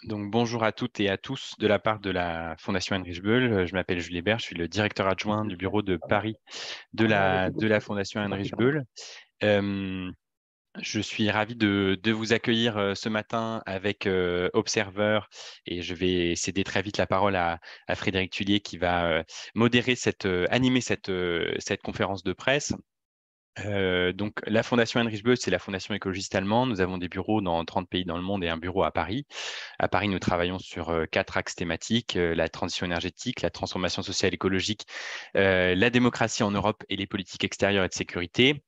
Donc, bonjour à toutes et à tous de la part de la Fondation Heinrich Böll. Je m'appelle Julie Hébert, je suis le directeur adjoint du bureau de Paris de la Fondation Heinrich Böll. Euh, je suis ravi de vous accueillir ce matin avec Observer et je vais céder très vite la parole à Frédéric Tullier qui va modérer animer cette conférence de presse. Donc, la Fondation Heinrich Böll, c'est la fondation écologiste allemande. Nous avons des bureaux dans 30 pays dans le monde et un bureau à Paris. À Paris, nous travaillons sur quatre axes thématiques, la transition énergétique, la transformation sociale écologique, la démocratie en Europe et les politiques extérieures et de sécurité.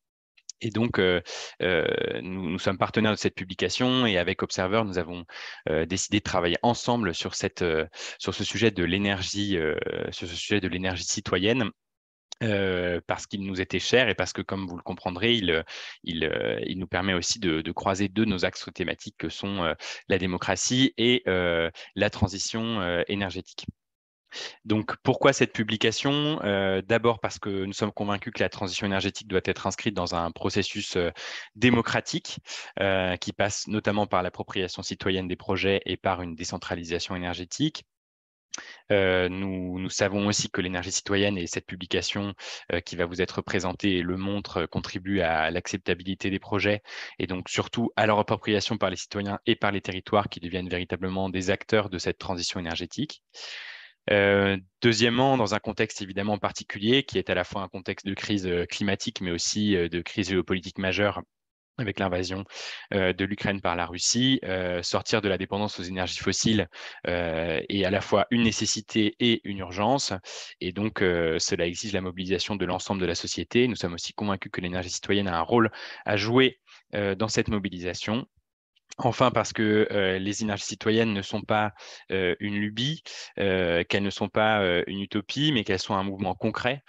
Et donc, nous sommes partenaires de cette publication et avec Observer, nous avons décidé de travailler ensemble sur ce sujet de l'énergie, sur ce sujet de l'énergie citoyenne parce qu'il nous était cher et parce que, comme vous le comprendrez, il nous permet aussi de croiser deux de nos axes thématiques que sont la démocratie et la transition énergétique. Donc, pourquoi cette publication? D'abord parce que nous sommes convaincus que la transition énergétique doit être inscrite dans un processus démocratique qui passe notamment par l'appropriation citoyenne des projets et par une décentralisation énergétique. Nous savons aussi que l'énergie citoyenne et cette publication qui va vous être présentée et le montre contribue à l'acceptabilité des projets et donc surtout à leur appropriation par les citoyens et par les territoires qui deviennent véritablement des acteurs de cette transition énergétique. Deuxièmement, dans un contexte évidemment particulier qui est à la fois un contexte de crise climatique mais aussi de crise géopolitique majeure avec l'invasion de l'Ukraine par la Russie, sortir de la dépendance aux énergies fossiles est à la fois une nécessité et une urgence. Et donc, cela exige la mobilisation de l'ensemble de la société. Nous sommes aussi convaincus que l'énergie citoyenne a un rôle à jouer dans cette mobilisation. Enfin, parce que les énergies citoyennes ne sont pas une lubie, qu'elles ne sont pas une utopie, mais qu'elles sont un mouvement concret,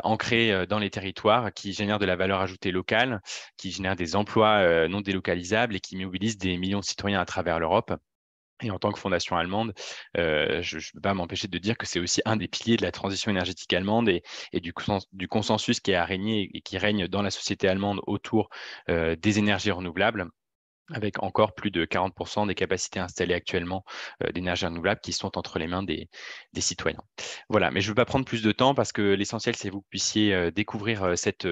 ancré dans les territoires, qui génère de la valeur ajoutée locale, qui génère des emplois non délocalisables et qui mobilise des millions de citoyens à travers l'Europe. Et en tant que fondation allemande, je ne peux pas m'empêcher de dire que c'est aussi un des piliers de la transition énergétique allemande et du consensus qui a régné et qui règne dans la société allemande autour des énergies renouvelables avec encore plus de 40% des capacités installées actuellement d'énergie renouvelable qui sont entre les mains des citoyens. Voilà, mais je ne veux pas prendre plus de temps parce que l'essentiel, c'est que vous puissiez découvrir cette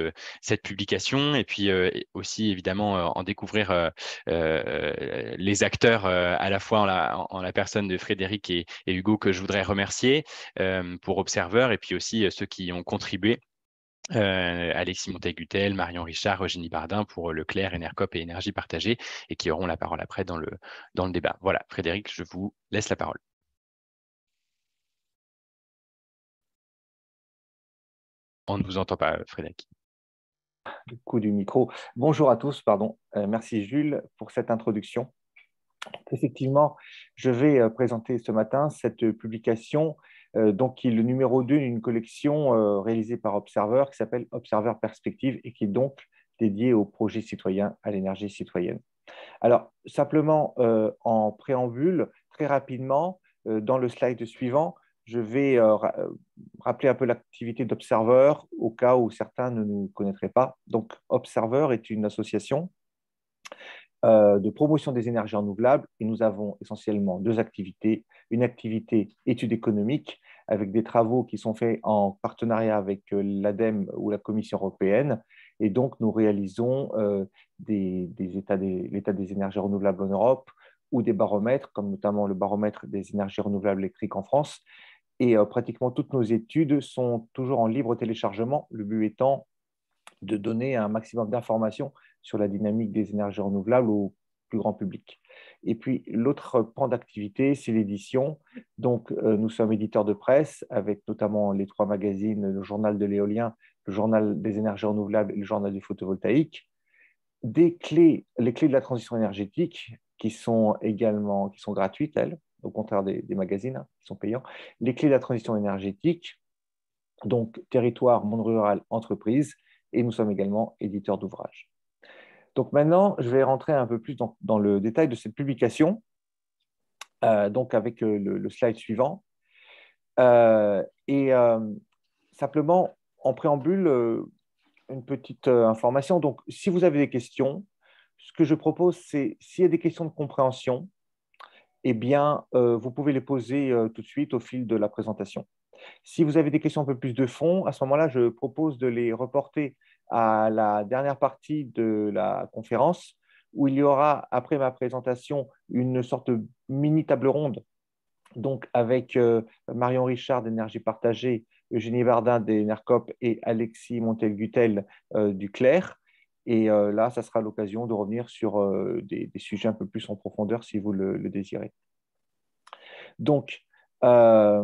publication et puis aussi, évidemment, en découvrir les acteurs à la fois en la personne de Frédéric et Hugo que je voudrais remercier pour Observer et puis aussi ceux qui ont contribué Alexis Montagutel, Marion Richard, Eugénie Bardin pour Leclerc, Enercop et Énergie Partagée et qui auront la parole après dans le débat. Voilà, Frédéric, je vous laisse la parole. On ne vous entend pas, Frédéric. Du coup du micro. Bonjour à tous, pardon. Merci Jules pour cette introduction. Effectivement, je vais présenter ce matin cette publication, donc qui est le numéro 2 d'une collection réalisée par Observer qui s'appelle Observer Perspective et qui est donc dédiée au projet citoyen, à l'énergie citoyenne. Alors, simplement en préambule, très rapidement, dans le slide suivant, je vais rappeler un peu l'activité d'Observer au cas où certains ne nous connaîtraient pas. Donc, Observer est une association de promotion des énergies renouvelables et nous avons essentiellement deux activités. Une activité études économiques avec des travaux qui sont faits en partenariat avec l'ADEME ou la Commission européenne. Et donc, nous réalisons l'état des énergies renouvelables en Europe ou des baromètres, comme notamment le baromètre des énergies renouvelables électriques en France. Et pratiquement toutes nos études sont toujours en libre téléchargement, le but étant de donner un maximum d'informations sur la dynamique des énergies renouvelables au plus grand public. Et puis, l'autre pan d'activité, c'est l'édition. Donc, nous sommes éditeurs de presse avec notamment les trois magazines, le journal de l'éolien, le journal des énergies renouvelables et le journal du photovoltaïque. Les clés de la transition énergétique qui sont également qui sont gratuites, elles, au contraire des magazines hein, qui sont payants. Les clés de la transition énergétique, donc territoire, monde rural, entreprise, et nous sommes également éditeurs d'ouvrages. Donc maintenant, je vais rentrer un peu plus dans le détail de cette publication, donc avec le slide suivant. Et simplement, en préambule, une petite information. Donc, si vous avez des questions, ce que je propose, c'est s'il y a des questions de compréhension, eh bien, vous pouvez les poser tout de suite au fil de la présentation. Si vous avez des questions un peu plus de fond, à ce moment-là, je propose de les reporter à la dernière partie de la conférence, où il y aura, après ma présentation, une sorte de mini table ronde, donc avec Marion Richard d'Énergie Partagée, Eugénie Bardin d'Enercop et Alexis Montel-Gutel du Clair. Et là, ça sera l'occasion de revenir sur des sujets un peu plus en profondeur si vous le désirez. Donc, euh,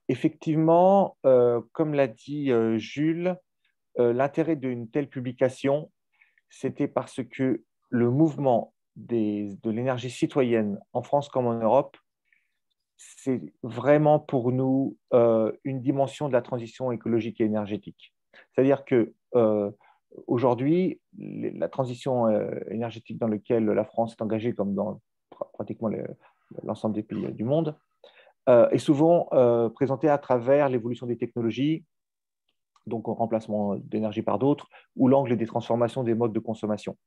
effectivement, comme l'a dit Jules, l'intérêt d'une telle publication, c'était parce que le mouvement de l'énergie citoyenne en France comme en Europe, c'est vraiment pour nous une dimension de la transition écologique et énergétique. C'est-à-dire que aujourd'hui, la transition énergétique dans laquelle la France est engagée, comme dans pratiquement l'ensemble des pays du monde, est souvent présentée à travers l'évolution des technologies, donc au remplacement d'énergie par d'autres, ou l'angle des transformations des modes de consommation.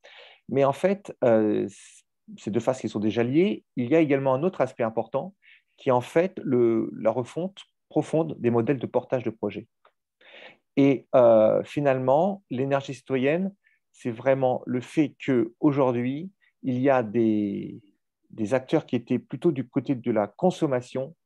Mais en fait, ces deux faces qui sont déjà liées, il y a également un autre aspect important qui est en fait la refonte profonde des modèles de portage de projets. Et finalement, l'énergie citoyenne, c'est vraiment le fait qu'aujourd'hui, il y a des acteurs qui étaient plutôt du côté de la consommation,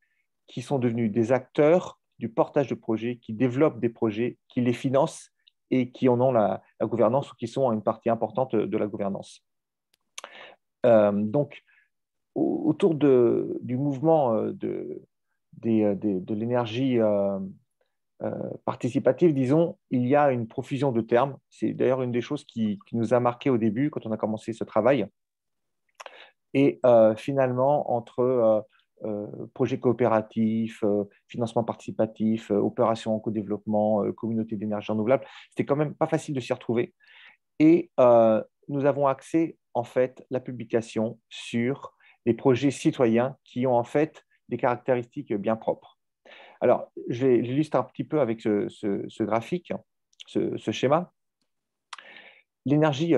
qui sont devenus des acteurs du portage de projets, qui développent des projets, qui les financent et qui en ont la gouvernance ou qui sont une partie importante de la gouvernance. Donc, autour du mouvement de l'énergie participative, disons, il y a une profusion de termes. C'est d'ailleurs une des choses qui nous a marqué au début quand on a commencé ce travail. Et finalement, entre projets coopératifs, financement participatif, opérations en co-développement, communauté d'énergie renouvelable, c'était quand même pas facile de s'y retrouver. Et nous avons axé en fait la publication sur les projets citoyens qui ont en fait des caractéristiques bien propres. Alors, j'illustre un petit peu avec ce graphique, ce schéma. L'énergie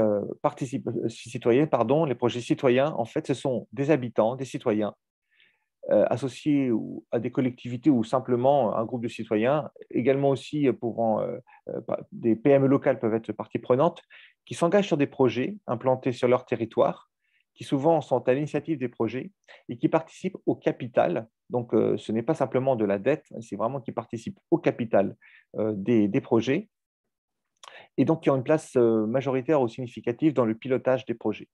citoyenne, pardon, les projets citoyens, en fait, ce sont des habitants, des citoyens associés à des collectivités ou simplement un groupe de citoyens, également aussi des PME locales peuvent être partie prenante, qui s'engagent sur des projets implantés sur leur territoire, qui souvent sont à l'initiative des projets et qui participent au capital. Donc, ce n'est pas simplement de la dette, c'est vraiment qui participent au capital des projets et donc qui ont une place majoritaire ou significative dans le pilotage des projets.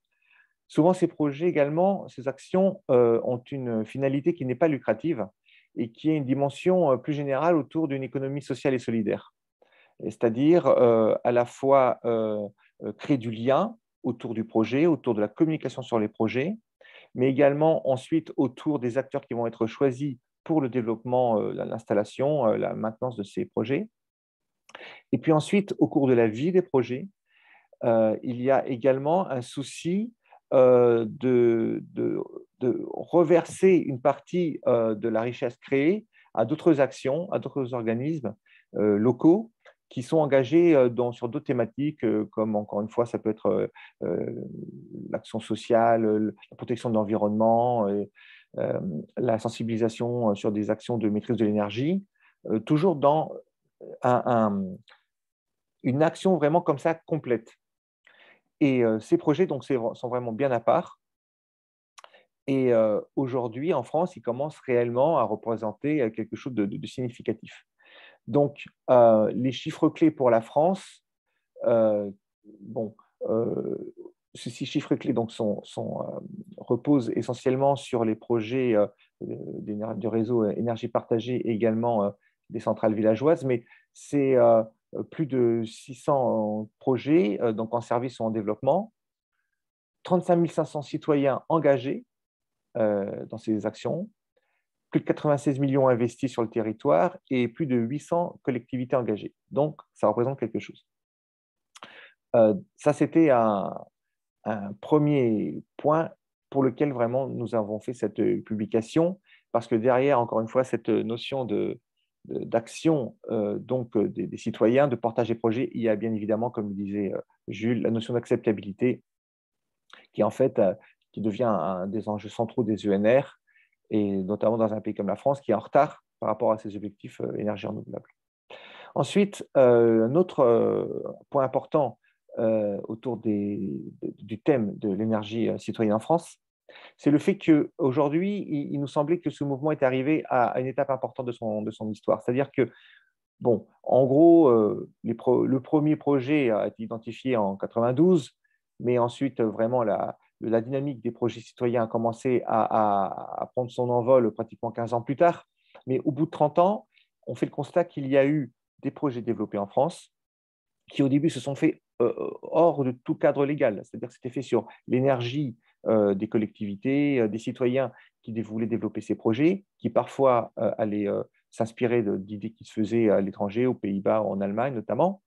Souvent, ces projets également, ces actions ont une finalité qui n'est pas lucrative et qui est une dimension plus générale autour d'une économie sociale et solidaire. C'est-à-dire à la fois créer du lien autour du projet, autour de la communication sur les projets, mais également ensuite autour des acteurs qui vont être choisis pour le développement, l'installation, la maintenance de ces projets. Et puis ensuite, au cours de la vie des projets, il y a également un souci de reverser une partie de la richesse créée à d'autres actions, à d'autres organismes locaux qui sont engagés sur d'autres thématiques, comme encore une fois, ça peut être l'action sociale, la protection de l'environnement, la sensibilisation sur des actions de maîtrise de l'énergie, toujours dans une action vraiment comme ça complète. Et ces projets donc, sont vraiment bien à part. Et aujourd'hui, en France, ils commencent réellement à représenter quelque chose de significatif. Donc, les chiffres clés pour la France, bon, ces 6 chiffres clés donc, reposent essentiellement sur les projets du réseau énergie partagée et également des centrales villageoises, mais c'est plus de 600 projets donc en service ou en développement, 35 500 citoyens engagés dans ces actions, plus de 96 millions investis sur le territoire et plus de 800 collectivités engagées. Donc, ça représente quelque chose. Ça, c'était un premier point pour lequel vraiment nous avons fait cette publication, parce que derrière, encore une fois, cette notion d'action donc des citoyens, de portage des projets, il y a bien évidemment, comme le disait Jules, la notion d'acceptabilité qui en fait qui devient un des enjeux centraux des ENR, et notamment dans un pays comme la France qui est en retard par rapport à ses objectifs énergie renouvelable. Ensuite, un autre point important autour du thème de l'énergie citoyenne en France, c'est le fait qu'aujourd'hui, il nous semblait que ce mouvement est arrivé à une étape importante de son histoire. C'est-à-dire que, bon, en gros, le premier projet a été identifié en 92, mais ensuite, vraiment, la dynamique des projets citoyens a commencé à prendre son envol pratiquement 15 ans plus tard. Mais au bout de 30 ans, on fait le constat qu'il y a eu des projets développés en France qui, au début, se sont faits hors de tout cadre légal. C'est-à-dire que c'était fait sur l'énergie des collectivités, des citoyens qui voulaient développer ces projets, qui parfois allaient s'inspirer d'idées qui se faisaient à l'étranger, aux Pays-Bas, en Allemagne notamment.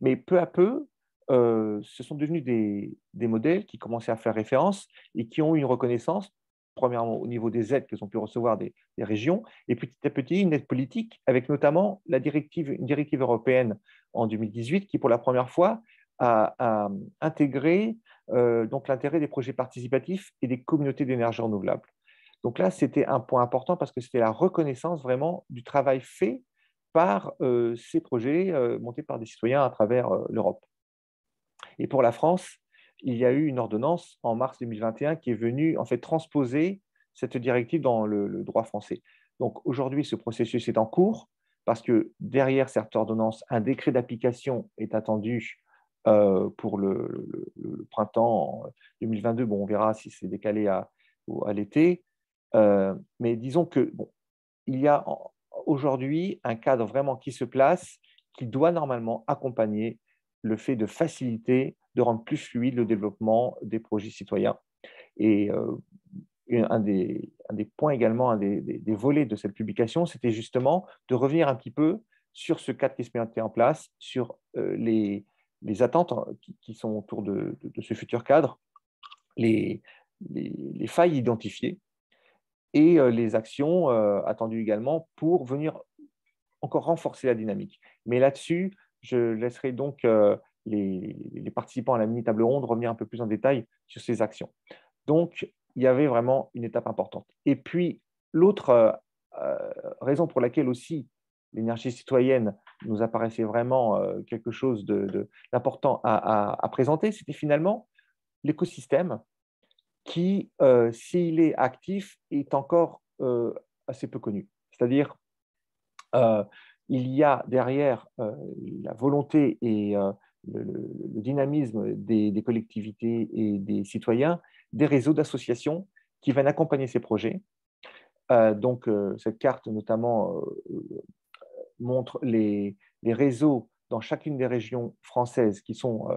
Mais peu à peu, ce sont devenus des modèles qui commençaient à faire référence et qui ont eu une reconnaissance, premièrement au niveau des aides qu'elles ont pu recevoir des régions, et petit à petit une aide politique, avec notamment une directive européenne en 2018 qui, pour la première fois, a intégré donc l'intérêt des projets participatifs et des communautés d'énergie renouvelable. Donc là, c'était un point important parce que c'était la reconnaissance vraiment du travail fait par ces projets montés par des citoyens à travers l'Europe. Et pour la France, il y a eu une ordonnance en mars 2021 qui est venue en fait transposer cette directive dans le droit français. Donc aujourd'hui, ce processus est en cours parce que derrière cette ordonnance, un décret d'application est attendu pour le printemps 2022. Bon, on verra si c'est décalé à l'été. Mais disons que bon, il y a aujourd'hui un cadre vraiment qui se place, qui doit normalement accompagner le fait de faciliter, de rendre plus fluide le développement des projets citoyens. Et un des points également, un des volets de cette publication, c'était justement de revenir un petit peu sur ce cadre qui se mettait en place, sur les attentes qui sont autour de ce futur cadre, les, les failles identifiées et les actions attendues également pour venir encore renforcer la dynamique. Mais là-dessus, je laisserai donc les participants à la mini-table ronde revenir un peu plus en détail sur ces actions. Donc, il y avait vraiment une étape importante. Et puis, l'autre raison pour laquelle aussi l'énergie citoyenne nous apparaissait vraiment quelque chose d'important à présenter, c'était finalement l'écosystème qui, s'il est actif, est encore assez peu connu. C'est-à-dire, euh, il y a derrière la volonté et le dynamisme des collectivités et des citoyens, des réseaux d'associations qui viennent accompagner ces projets. Donc, cette carte, notamment, montre les réseaux dans chacune des régions françaises qui sont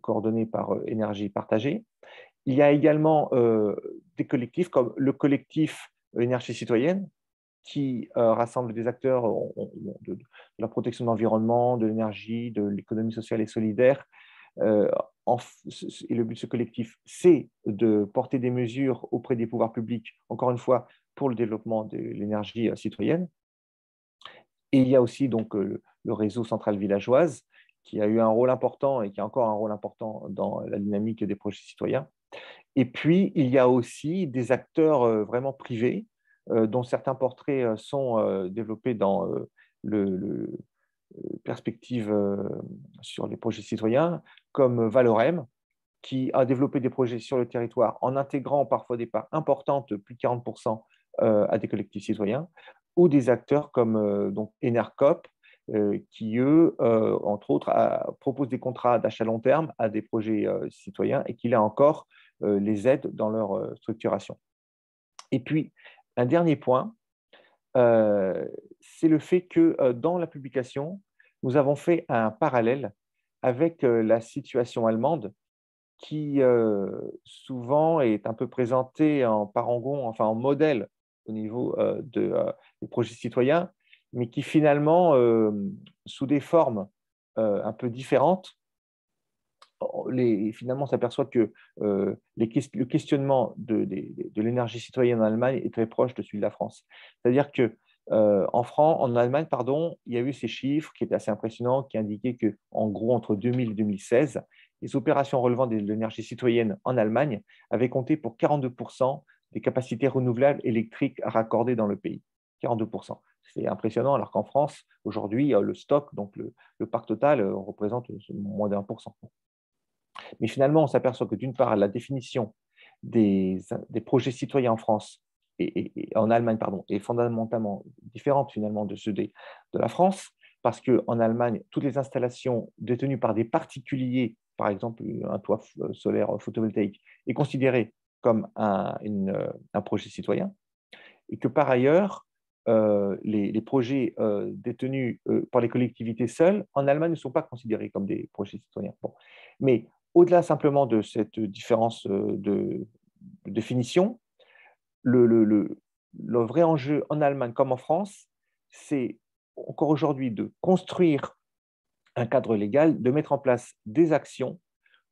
coordonnés par Énergie Partagée. Il y a également des collectifs comme le collectif Énergie citoyenne qui rassemble des acteurs de la protection de l'environnement, de l'énergie, de l'économie sociale et solidaire. Euh, et le but de ce collectif, c'est de porter des mesures auprès des pouvoirs publics, encore une fois, pour le développement de l'énergie citoyenne. Et il y a aussi donc le réseau central villageoise qui a eu un rôle important et qui a encore un rôle important dans la dynamique des projets citoyens. Et puis, il y a aussi des acteurs vraiment privés, dont certains portraits sont développés dans le perspective sur les projets citoyens, comme Valorem, qui a développé des projets sur le territoire en intégrant parfois des parts importantes, plus de 40%, à des collectifs citoyens, ou des acteurs comme donc Enercop, qui, eux, entre autres, proposent des contrats d'achat long terme à des projets citoyens et qui, là encore, les aident dans leur structuration. Et puis, un dernier point, c'est le fait que dans la publication, nous avons fait un parallèle avec la situation allemande qui souvent est un peu présentée en parangon, enfin en modèle au niveau des projets citoyens, mais qui finalement, sous des formes un peu différentes, finalement, on s'aperçoit que le questionnement de l'énergie citoyenne en Allemagne est très proche de celui de la France. C'est-à-dire que en Allemagne, pardon, il y a eu ces chiffres qui étaient assez impressionnants, qui indiquaient que, en gros, entre 2000 et 2016, les opérations relevant de l'énergie citoyenne en Allemagne avaient compté pour 42% des capacités renouvelables électriques raccordées dans le pays. 42%. C'est impressionnant, alors qu'en France, aujourd'hui, le stock, donc le parc total, représente moins de 1%. Mais finalement, on s'aperçoit que d'une part, la définition des projets citoyens en France et en Allemagne, est fondamentalement différente finalement de ceux de la France, parce qu'en Allemagne, toutes les installations détenues par des particuliers, par exemple un toit solaire photovoltaïque, est considéré comme un projet citoyen, et que par ailleurs, les projets détenus par les collectivités seules, en Allemagne, ne sont pas considérés comme des projets citoyens. Bon. Mais au-delà simplement de cette différence de définition, le vrai enjeu en Allemagne comme en France, c'est encore aujourd'hui de construire un cadre légal, de mettre en place des actions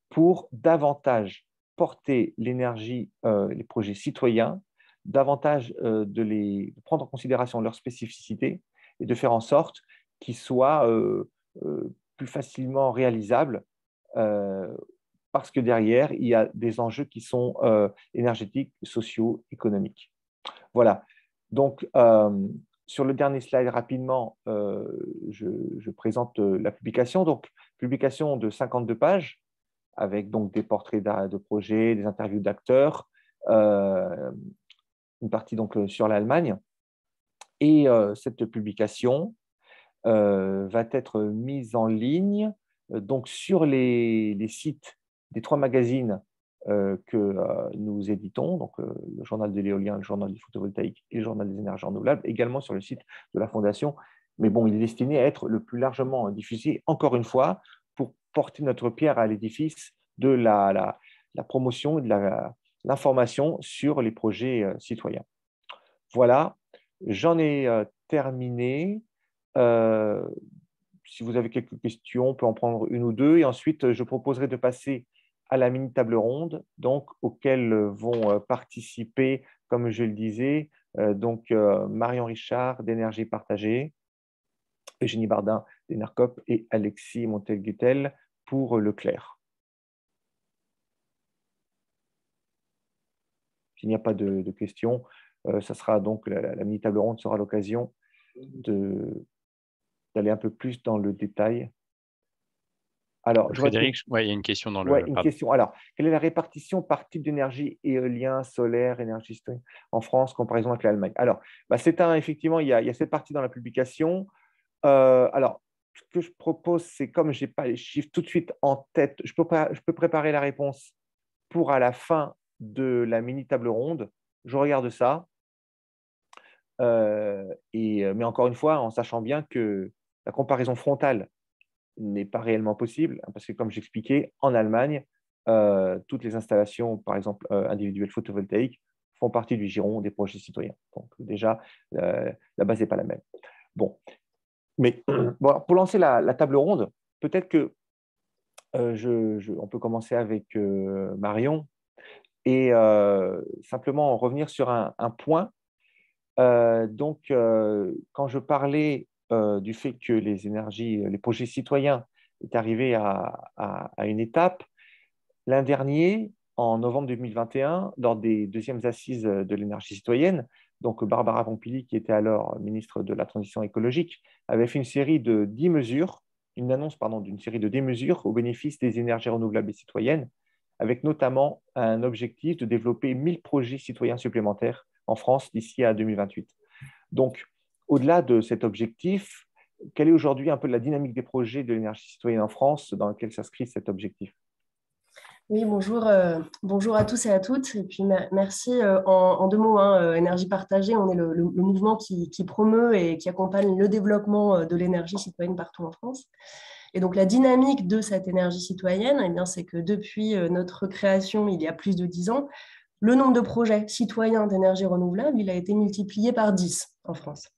pour davantage porter l'énergie, les projets citoyens, davantage de prendre en considération leurs spécificités et de faire en sorte qu'ils soient plus facilement réalisables parce que derrière, il y a des enjeux qui sont énergétiques, sociaux, économiques. Voilà. Donc, sur le dernier slide, rapidement, je présente la publication. Donc, publication de 52 pages, avec donc des portraits de projets, des interviews d'acteurs, une partie donc sur l'Allemagne. Et cette publication va être mise en ligne donc sur les sites des 3 magazines que nous éditons, donc le journal de l'éolien, le journal du photovoltaïque et le journal des énergies renouvelables, également sur le site de la Fondation. Mais bon, il est destiné à être le plus largement diffusé, encore une fois, pour porter notre pierre à l'édifice de la promotion et de l'information sur les projets citoyens. Voilà, j'en ai terminé. Si vous avez quelques questions, on peut en prendre une ou deux. Et ensuite, je proposerai de passer à la mini-table ronde, donc, auxquelles vont participer, comme je le disais, Marion Richard d'Énergie Partagée, Eugénie Bardin d'Enercop et Alexis Montel-Gutel pour Leclerc. S'il n'y a pas de questions, ça sera donc la mini-table ronde sera l'occasion d'aller un peu plus dans le détail. Alors, Frédéric, il y a une question dans le. Une question. Alors, quelle est la répartition par type d'énergie, éolien, solaire, énergie en France, comparaison avec l'Allemagne? Alors, effectivement, il y a cette partie dans la publication. Alors, ce que je propose, c'est comme je n'ai pas les chiffres tout de suite en tête, je peux préparer la réponse pour à la fin de la mini-table ronde. Je regarde ça. Mais encore une fois, en sachant bien que la comparaison frontale n'est pas réellement possible, parce que comme j'expliquais, en Allemagne, toutes les installations, par exemple individuelles photovoltaïques, font partie du giron des projets citoyens. Donc déjà, la base n'est pas la même. Bon, mais bon, pour lancer la table ronde, peut-être que on peut commencer avec Marion et simplement revenir sur un point. Quand je parlais du fait que les projets citoyens est arrivé à une étape, l'an dernier, en novembre 2021, lors des deuxièmes assises de l'énergie citoyenne, donc Barbara Pompili, qui était alors ministre de la Transition écologique, avait fait une série de 10 mesures, une annonce d'une série de 10 mesures au bénéfice des énergies renouvelables et citoyennes, avec notamment un objectif de développer 1000 projets citoyens supplémentaires en France d'ici à 2028. Donc, au-delà de cet objectif, quelle est aujourd'hui un peu la dynamique des projets de l'énergie citoyenne en France dans lequel s'inscrit cet objectif? Oui, bonjour, bonjour à tous et à toutes. Et puis merci en 2 mots. Énergie Partagée, on est le mouvement qui promeut et qui accompagne le développement de l'énergie citoyenne partout en France. Et donc la dynamique de cette énergie citoyenne, c'est que depuis notre création il y a plus de 10 ans, le nombre de projets citoyens d'énergie renouvelable, il a été multiplié par 10 en France.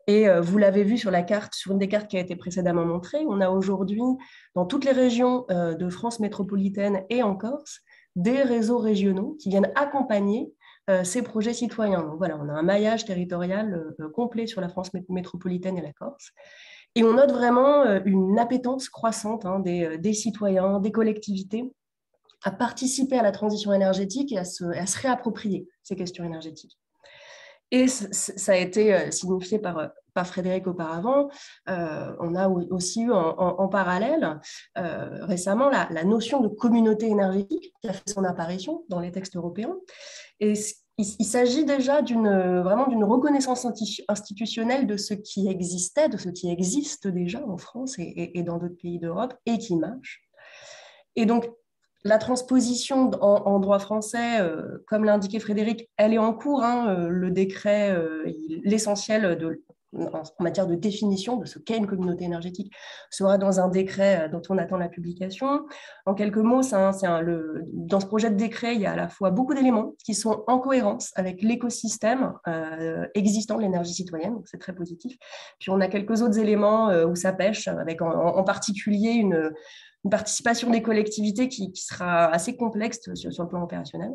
Et vous l'avez vu sur la carte, sur une des cartes qui a été précédemment montrée, on a aujourd'hui, dans toutes les régions de France métropolitaine et en Corse, des réseaux régionaux qui viennent accompagner ces projets citoyens. Donc voilà, on a un maillage territorial complet sur la France métropolitaine et la Corse. Et on note vraiment une appétence croissante des citoyens, des collectivités, à participer à la transition énergétique et à se réapproprier ces questions énergétiques. Et ça a été signifié par Frédéric auparavant. On a aussi eu en parallèle récemment la notion de communauté énergétique qui a fait son apparition dans les textes européens. Et il s'agit déjà vraiment d'une reconnaissance institutionnelle de ce qui existait, de ce qui existe déjà en France et dans d'autres pays d'Europe et qui marche. Et donc, la transposition en droit français, comme l'a indiqué Frédéric, elle est en cours. Le décret, l'essentiel en matière de définition de ce qu'est une communauté énergétique sera dans un décret dont on attend la publication. En quelques mots, dans ce projet de décret, il y a à la fois beaucoup d'éléments qui sont en cohérence avec l'écosystème existant de l'énergie citoyenne, donc c'est très positif. Puis on a quelques autres éléments où ça pêche, avec en particulier une participation des collectivités qui sera assez complexe sur le plan opérationnel.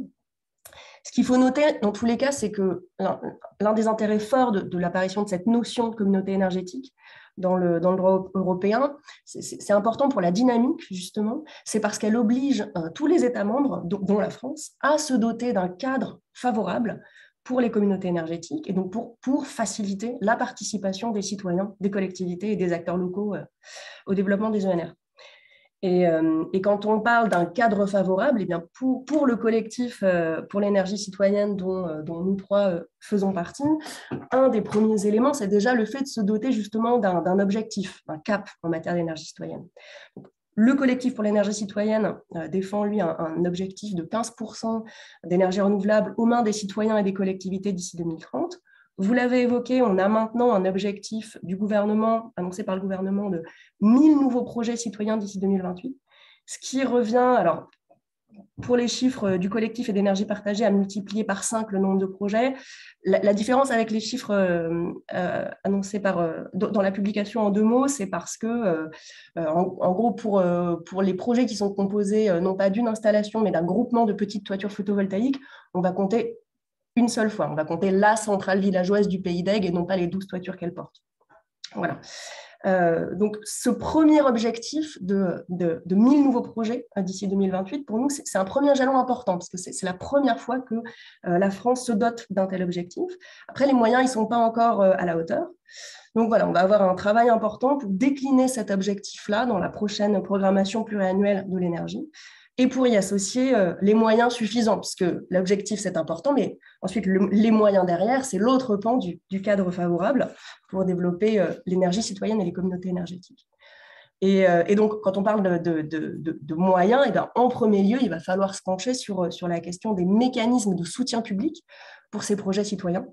Ce qu'il faut noter, dans tous les cas, c'est que l'un des intérêts forts de l'apparition de cette notion de communauté énergétique dans le droit européen, c'est important pour la dynamique, justement, c'est parce qu'elle oblige tous les États membres, dont la France, à se doter d'un cadre favorable pour les communautés énergétiques et donc pour faciliter la participation des citoyens, des collectivités et des acteurs locaux au développement des ENR. Et quand on parle d'un cadre favorable, eh bien pour le collectif pour l'énergie citoyenne dont nous trois faisons partie, un des premiers éléments, c'est déjà le fait de se doter justement d'un objectif, un cap en matière d'énergie citoyenne. Donc, le collectif pour l'énergie citoyenne défend, lui, un objectif de 15% d'énergie renouvelable aux mains des citoyens et des collectivités d'ici 2030. Vous l'avez évoqué, on a maintenant un objectif du gouvernement, annoncé par le gouvernement, de 1000 nouveaux projets citoyens d'ici 2028, ce qui revient, alors, pour les chiffres du collectif et d'énergie partagée, à multiplier par 5 le nombre de projets. La différence avec les chiffres annoncés dans la publication en 2 mots, c'est parce que, en gros, pour les projets qui sont composés non pas d'une installation, mais d'un groupement de petites toitures photovoltaïques, on va compter une seule fois. On va compter la centrale villageoise du Pays d'Aigues et non pas les 12 toitures qu'elle porte. Voilà. Donc, ce premier objectif de 1000 nouveaux projets d'ici 2028, pour nous, c'est un premier jalon important parce que c'est la première fois que la France se dote d'un tel objectif. Après, les moyens, ils ne sont pas encore à la hauteur. Donc voilà, on va avoir un travail important pour décliner cet objectif-là dans la prochaine programmation pluriannuelle de l'énergie et pour y associer les moyens suffisants, puisque l'objectif, c'est important, mais ensuite, les moyens derrière, c'est l'autre pan du cadre favorable pour développer l'énergie citoyenne et les communautés énergétiques. Et donc, quand on parle de moyens, et bien, en premier lieu, il va falloir se pencher sur la question des mécanismes de soutien public pour ces projets citoyens.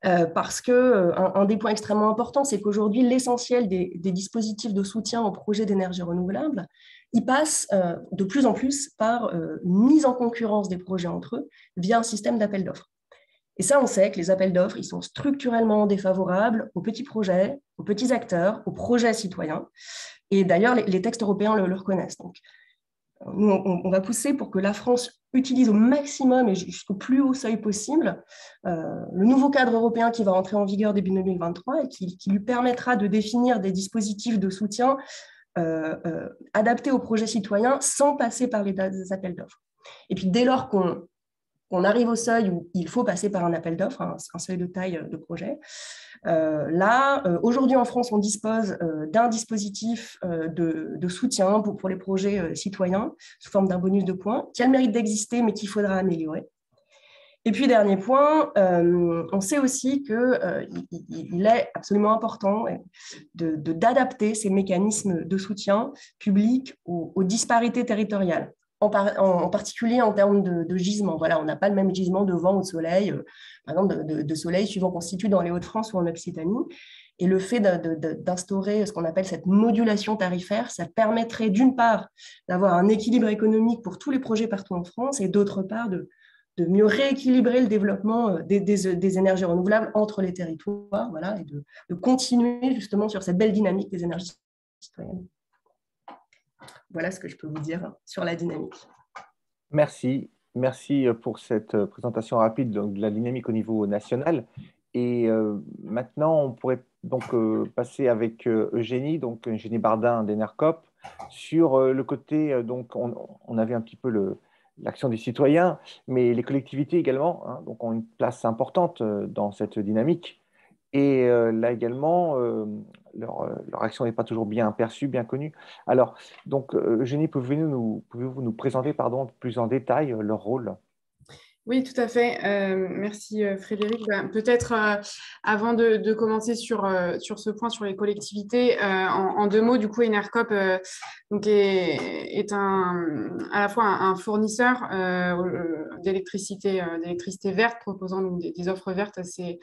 Parce qu'un des points extrêmement importants, c'est qu'aujourd'hui, l'essentiel des dispositifs de soutien aux projets d'énergie renouvelable, ils passent de plus en plus par une mise en concurrence des projets entre eux via un système d'appel d'offres. Et ça, on sait que les appels d'offres, ils sont structurellement défavorables aux petits projets, aux petits acteurs, aux projets citoyens. Et d'ailleurs, les textes européens le reconnaissent. Donc, nous, on va pousser pour que la France utilise au maximum et jusqu'au plus haut seuil possible le nouveau cadre européen qui va entrer en vigueur début 2023 et qui lui permettra de définir des dispositifs de soutien adaptés aux projets citoyens sans passer par les appels d'offres. Et puis, dès lors qu'on arrive au seuil où il faut passer par un appel d'offres, un seuil de taille de projet. Aujourd'hui en France, on dispose d'un dispositif de soutien pour les projets citoyens sous forme d'un bonus de points qui a le mérite d'exister mais qu'il faudra améliorer. Et puis, dernier point, on sait aussi qu'il est absolument important d'adapter ces mécanismes de soutien public aux disparités territoriales. En particulier en termes de gisement. Voilà, on n'a pas le même gisement de vent ou de soleil, par exemple de soleil suivant qu'on se situe dans les Hauts-de-France ou en Occitanie. Et le fait d'instaurer ce qu'on appelle cette modulation tarifaire, ça permettrait d'une part d'avoir un équilibre économique pour tous les projets partout en France et d'autre part de mieux rééquilibrer le développement des énergies renouvelables entre les territoires, voilà, et de continuer justement sur cette belle dynamique des énergies citoyennes. Voilà ce que je peux vous dire sur la dynamique. Merci pour cette présentation rapide de la dynamique au niveau national. Et maintenant, on pourrait donc passer avec Eugénie, donc Eugénie Bardin d'Enercop, sur le côté, donc on avait un petit peu l'action des citoyens, mais les collectivités également, hein, donc ont une place importante dans cette dynamique. Et là également, leur action n'est pas toujours bien perçue, bien connue. Alors, donc, Eugénie, pouvez-vous nous présenter, pardon, plus en détail leur rôle? Oui, tout à fait. Merci Frédéric. Peut-être avant de commencer sur ce point, sur les collectivités, en deux mots, du coup, Enercop donc est à la fois un fournisseur d'électricité verte, proposant donc des offres vertes assez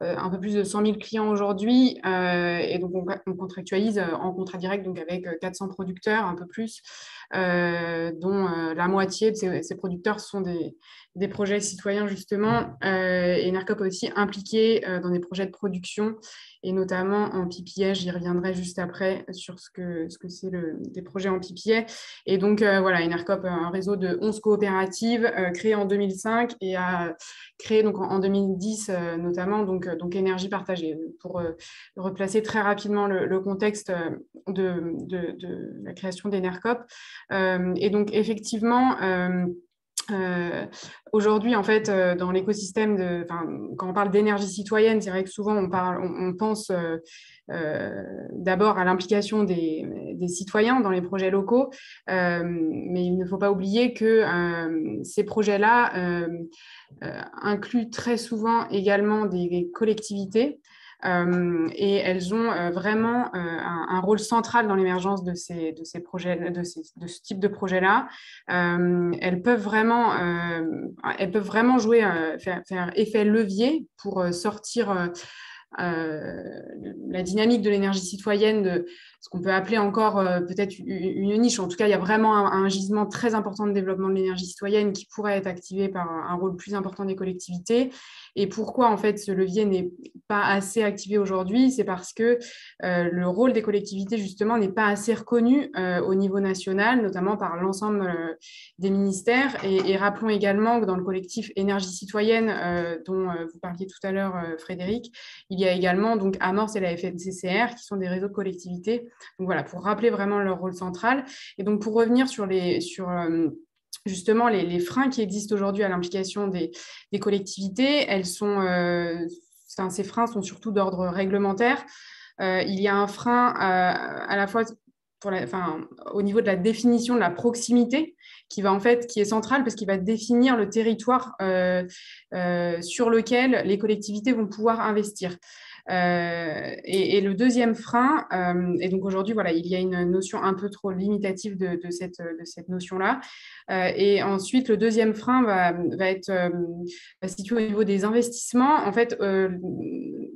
un peu plus de 100 000 clients aujourd'hui. Et donc, on contractualise en contrat direct donc avec 400 producteurs, un peu plus, dont la moitié de ces producteurs sont des projets citoyens, justement. Et Enercop est aussi impliqué dans des projets de production, et notamment en PPA. J'y reviendrai juste après sur ce que c'est des projets en PPA. Et donc, voilà, Enercop a un réseau de 11 coopératives créées en 2005 et a créé donc, en 2010 notamment donc énergie partagée. Pour replacer très rapidement le contexte de la création d'Enercop. Et donc, effectivement, aujourd'hui, en fait, dans l'écosystème, quand on parle d'énergie citoyenne, c'est vrai que souvent on pense d'abord à l'implication des citoyens dans les projets locaux, mais il ne faut pas oublier que ces projets-là incluent très souvent également des collectivités. Et elles ont vraiment un rôle central dans l'émergence de ces projets, de ce type de projet-là. Elles peuvent vraiment jouer, faire effet levier pour sortir la dynamique de l'énergie citoyenne de ce qu'on peut appeler encore peut-être une niche. En tout cas, il y a vraiment un gisement très important de développement de l'énergie citoyenne qui pourrait être activé par un rôle plus important des collectivités. Et pourquoi, en fait, ce levier n'est pas assez activé aujourd'hui? C'est parce que le rôle des collectivités, justement, n'est pas assez reconnu au niveau national, notamment par l'ensemble des ministères. Et rappelons également que dans le collectif Énergie citoyenne, dont vous parliez tout à l'heure, Frédéric, il y a également donc Amorce et la FNCCR, qui sont des réseaux de collectivités. Donc voilà, pour rappeler vraiment leur rôle central. Et donc pour revenir sur justement les freins qui existent aujourd'hui à l'implication des collectivités, ces freins sont surtout d'ordre réglementaire. Il y a un frein à la fois au niveau de la définition de la proximité, qui est central parce qu'il va définir le territoire sur lequel les collectivités vont pouvoir investir. Et le deuxième frein, et donc aujourd'hui, voilà, il y a une notion un peu trop limitative de cette notion-là. Et ensuite, le deuxième frein va être situé au niveau des investissements. En fait,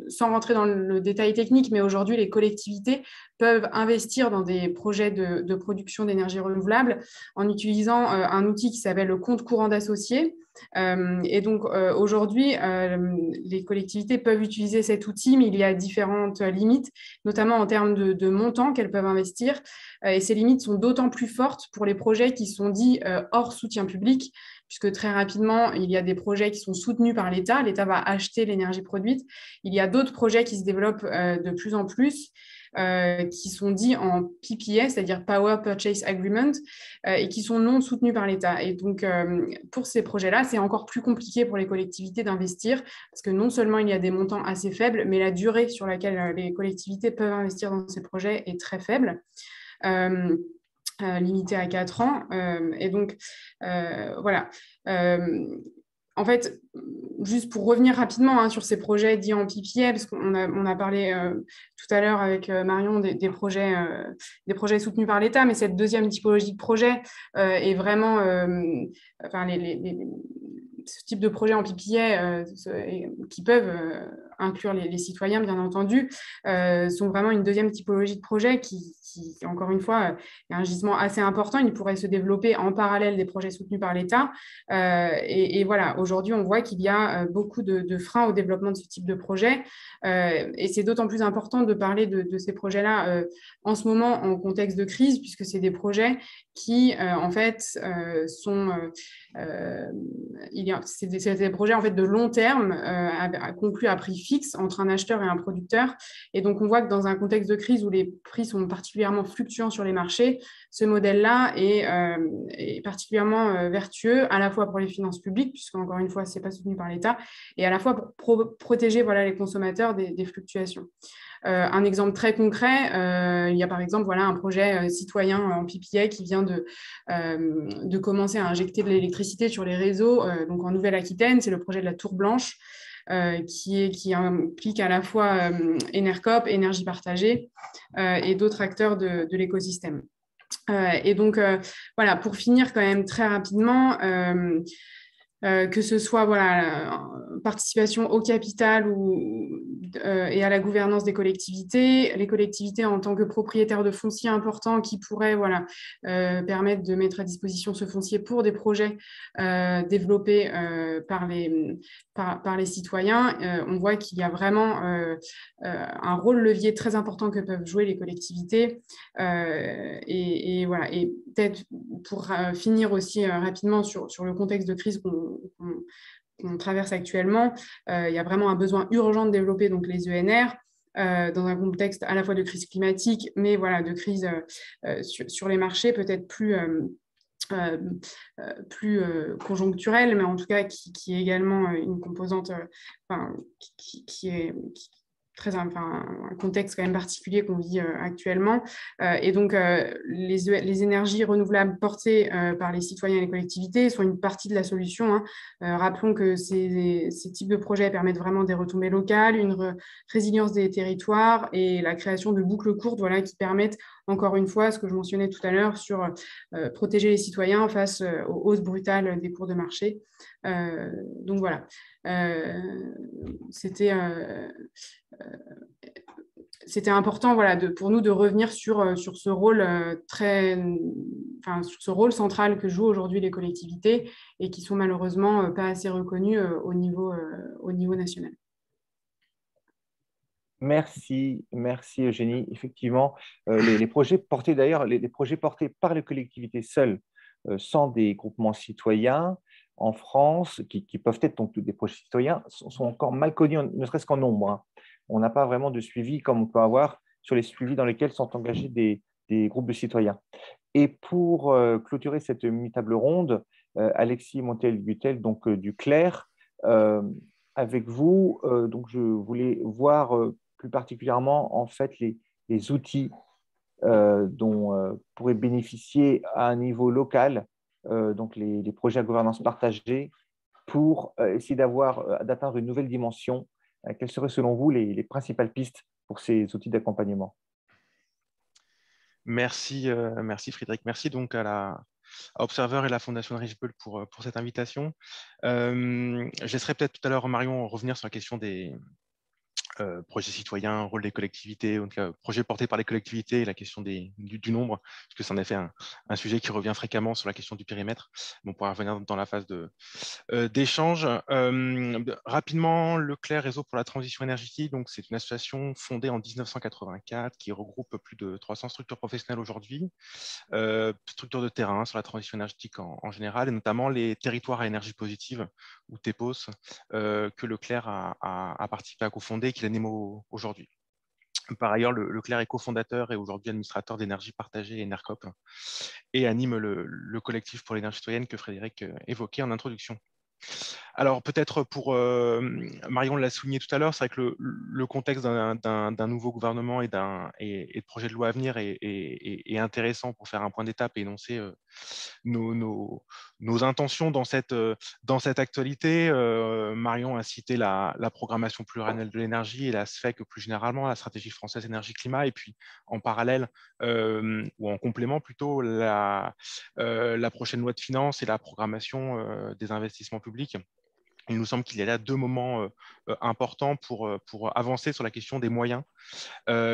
sans rentrer dans le détail technique, mais aujourd'hui, les collectivités peuvent investir dans des projets de production d'énergie renouvelable en utilisant un outil qui s'appelle le compte courant d'associés. Et donc aujourd'hui, les collectivités peuvent utiliser cet outil, mais il y a différentes limites, notamment en termes de montants qu'elles peuvent investir. Et ces limites sont d'autant plus fortes pour les projets qui sont dits hors soutien public, puisque très rapidement, il y a des projets qui sont soutenus par l'État. L'État va acheter l'énergie produite. Il y a d'autres projets qui se développent de plus en plus, qui sont dits en PPA, c'est-à-dire Power Purchase Agreement, et qui sont non soutenus par l'État. Et donc, pour ces projets-là, c'est encore plus compliqué pour les collectivités d'investir, parce que non seulement il y a des montants assez faibles, mais la durée sur laquelle les collectivités peuvent investir dans ces projets est très faible. Limitée à 4 ans. Et donc, voilà. En fait, juste pour revenir rapidement sur ces projets dits en PPA, parce qu'on a parlé tout à l'heure avec Marion des projets soutenus par l'État, mais cette deuxième typologie de projet est vraiment, ce type de projet en PPA qui peuvent inclure les citoyens, bien entendu, sont vraiment une deuxième typologie de projet qui encore une fois, est un gisement assez important. Il pourrait se développer en parallèle des projets soutenus par l'État. Et voilà, aujourd'hui, on voit qu'il y a beaucoup de freins au développement de ce type de projet. Et c'est d'autant plus important de parler de ces projets-là en ce moment en contexte de crise, puisque c'est des projets qui en fait sont c'est des projets en fait de long terme conclus à prix fixe entre un acheteur et un producteur. Et donc on voit que dans un contexte de crise où les prix sont particulièrement fluctuants sur les marchés, ce modèle-là est particulièrement vertueux à la fois pour les finances publiques, puisque encore une fois c'est pas soutenu par l'État, et à la fois pour protéger les consommateurs des fluctuations. Un exemple très concret, il y a par exemple un projet citoyen en PPA qui vient de commencer à injecter de l'électricité sur les réseaux, donc en Nouvelle-Aquitaine, c'est le projet de la Tour Blanche, qui implique à la fois Enercop, Énergie Partagée et d'autres acteurs de l'écosystème. Et donc, pour finir quand même très rapidement, que ce soit participation au capital et à la gouvernance des collectivités, les collectivités en tant que propriétaires de foncier importants qui pourraient permettre de mettre à disposition ce foncier pour des projets développés par les citoyens. On voit qu'il y a vraiment un rôle levier très important que peuvent jouer les collectivités. Et peut-être pour finir aussi rapidement sur le contexte de crise qu'on traverse actuellement, il y a vraiment un besoin urgent de développer donc, les ENR dans un contexte à la fois de crise climatique, mais de crise sur les marchés, peut-être plus conjoncturelle, mais en tout cas qui est également une composante qui est un contexte quand même particulier qu'on vit actuellement. Et donc, les énergies renouvelables portées par les citoyens et les collectivités sont une partie de la solution. Rappelons que ces types de projets permettent vraiment des retombées locales, une résilience des territoires et la création de boucles courtes qui permettent, encore une fois, ce que je mentionnais tout à l'heure sur protéger les citoyens face aux hausses brutales des cours de marché. Donc voilà. C'était important pour nous de revenir sur ce rôle sur ce rôle central que jouent aujourd'hui les collectivités et qui sont malheureusement pas assez reconnues au niveau national. Merci Eugénie. Effectivement, les projets portés d'ailleurs, les projets portés par les collectivités seules, sans des groupements citoyens en France, qui peuvent être donc des projets citoyens, sont encore mal connus, ne serait-ce qu'en nombre. On n'a pas vraiment de suivi comme on peut avoir sur les suivis dans lesquels sont engagés des groupes de citoyens. Et pour clôturer cette table ronde, Alexis Montel-Gutel, donc du CLER, avec vous, donc je voulais voir plus particulièrement en fait les outils dont pourraient bénéficier à un niveau local, donc les projets à gouvernance partagée, pour essayer d'atteindre une nouvelle dimension. Quelles seraient selon vous les principales pistes pour ces outils d'accompagnement? Merci Frédéric. Merci donc à Observer et la Fondation Richebold pour cette invitation. Je laisserai peut-être tout à l'heure Marion revenir sur la question des projets citoyens, rôle des collectivités, en tout cas, projets portés par les collectivités et la question du nombre, parce que c'est en effet un sujet qui revient fréquemment sur la question du périmètre. On pourra revenir dans la phase d'échange. Rapidement, le CLER, Réseau pour la transition énergétique, donc c'est une association fondée en 1984 qui regroupe plus de 300 structures professionnelles aujourd'hui, structures de terrain sur la transition énergétique en général, et notamment les territoires à énergie positive, ou TEPOS, que le CLER a participé à cofonder et qu'il anime aujourd'hui. Par ailleurs, le CLER est cofondateur et aujourd'hui administrateur d'énergie partagée et Enercop, et anime le collectif pour l'énergie citoyenne que Frédéric évoquait en introduction. Alors peut-être pour, Marion l'a souligné tout à l'heure, c'est vrai que le contexte d'un nouveau gouvernement et de projet de loi à venir est intéressant pour faire un point d'étape et énoncer nos intentions dans cette actualité. Marion a cité la programmation pluriannuelle de l'énergie et la SFEC plus généralement, la stratégie française énergie-climat, et puis en parallèle, ou en complément plutôt, la prochaine loi de finances et la programmation des investissements publics. Il nous semble qu'il y a là deux moments important pour avancer sur la question des moyens,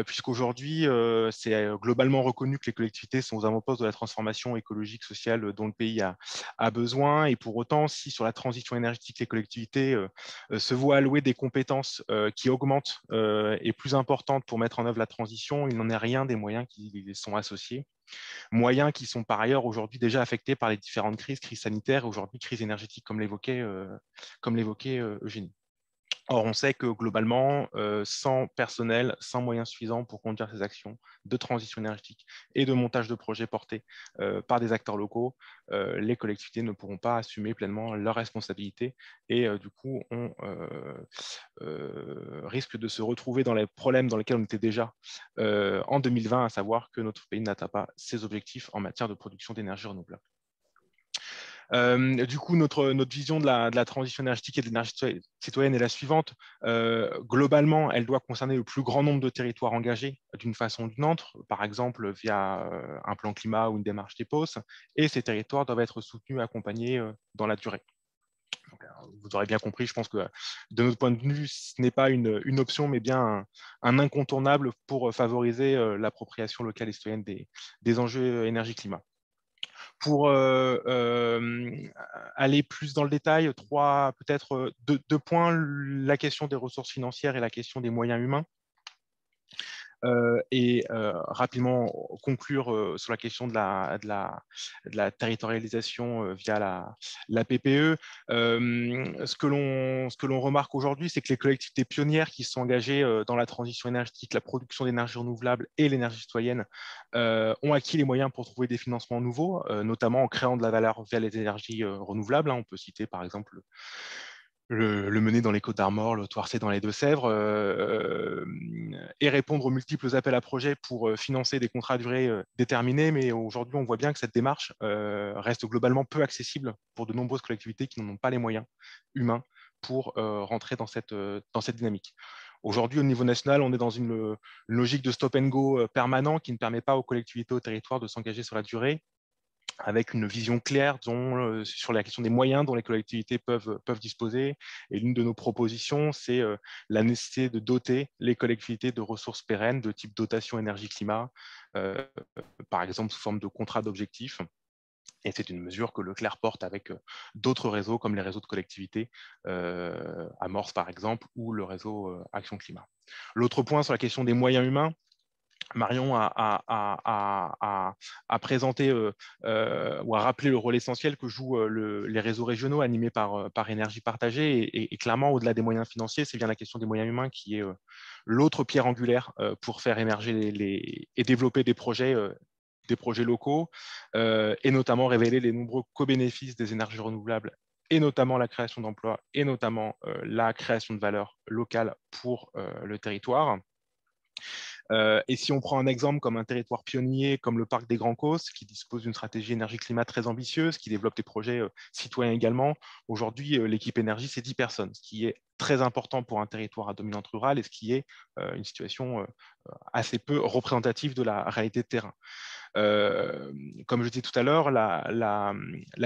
puisqu'aujourd'hui, c'est globalement reconnu que les collectivités sont aux avant-postes de la transformation écologique, sociale dont le pays a besoin. Et pour autant, si sur la transition énergétique, les collectivités se voient allouer des compétences qui augmentent et plus importantes pour mettre en œuvre la transition, il n'en est rien des moyens qui y sont associés. Moyens qui sont par ailleurs aujourd'hui déjà affectés par les différentes crises sanitaires, aujourd'hui crise énergétique comme l'évoquait Eugénie. Or, on sait que globalement, sans personnel, sans moyens suffisants pour conduire ces actions de transition énergétique et de montage de projets portés par des acteurs locaux, les collectivités ne pourront pas assumer pleinement leurs responsabilités et du coup, on risque de se retrouver dans les problèmes dans lesquels on était déjà en 2020, à savoir que notre pays n'atteint pas ses objectifs en matière de production d'énergie renouvelable. Du coup, notre vision de la transition énergétique et de l'énergie citoyenne est la suivante. Globalement, elle doit concerner le plus grand nombre de territoires engagés d'une façon ou d'une autre, par exemple via un plan climat ou une démarche TEPOS, et ces territoires doivent être soutenus et accompagnés dans la durée. Donc, vous aurez bien compris, je pense que de notre point de vue, ce n'est pas une option, mais bien un incontournable pour favoriser l'appropriation locale et citoyenne des enjeux énergie-climat. Pour aller plus dans le détail, peut-être deux points, la question des ressources financières et la question des moyens humains. Et rapidement conclure sur la question de la territorialisation via la PPE. Ce que l'on remarque aujourd'hui, c'est que les collectivités pionnières qui sont engagées dans la transition énergétique, la production d'énergie renouvelable et l'énergie citoyenne ont acquis les moyens pour trouver des financements nouveaux, notamment en créant de la valeur via les énergies renouvelables. On peut citer par exemple le mener dans les Côtes-d'Armor, le Toircé dans les Deux-Sèvres, et répondre aux multiples appels à projets pour financer des contrats à durée déterminée. Mais aujourd'hui, on voit bien que cette démarche reste globalement peu accessible pour de nombreuses collectivités qui n'en ont pas les moyens humains pour rentrer dans cette dynamique. Aujourd'hui, au niveau national, on est dans une logique de stop and go permanent qui ne permet pas aux collectivités, aux territoires de s'engager sur la durée, avec une vision claire sur la question des moyens dont les collectivités peuvent disposer. Et l'une de nos propositions, c'est la nécessité de doter les collectivités de ressources pérennes de type dotation énergie-climat, par exemple sous forme de contrat d'objectifs. Et c'est une mesure que Leclerc porte avec d'autres réseaux, comme les réseaux de collectivités, Amorce par exemple, ou le réseau Action Climat. L'autre point sur la question des moyens humains, Marion a présenté ou a rappelé le rôle essentiel que jouent les réseaux régionaux animés par Énergie Partagée. Et clairement, au-delà des moyens financiers, c'est bien la question des moyens humains qui est l'autre pierre angulaire pour faire émerger et développer des projets locaux, et notamment révéler les nombreux co-bénéfices des énergies renouvelables, et notamment la création d'emplois, et notamment la création de valeur locale pour le territoire. Et si on prend un exemple comme un territoire pionnier comme le parc des Grands Causses, qui dispose d'une stratégie énergie-climat très ambitieuse, qui développe des projets citoyens également, aujourd'hui, l'équipe énergie, c'est 10 personnes, ce qui est très important pour un territoire à dominante rurale et ce qui est une situation assez peu représentative de la réalité de terrain. Comme je disais tout à l'heure, la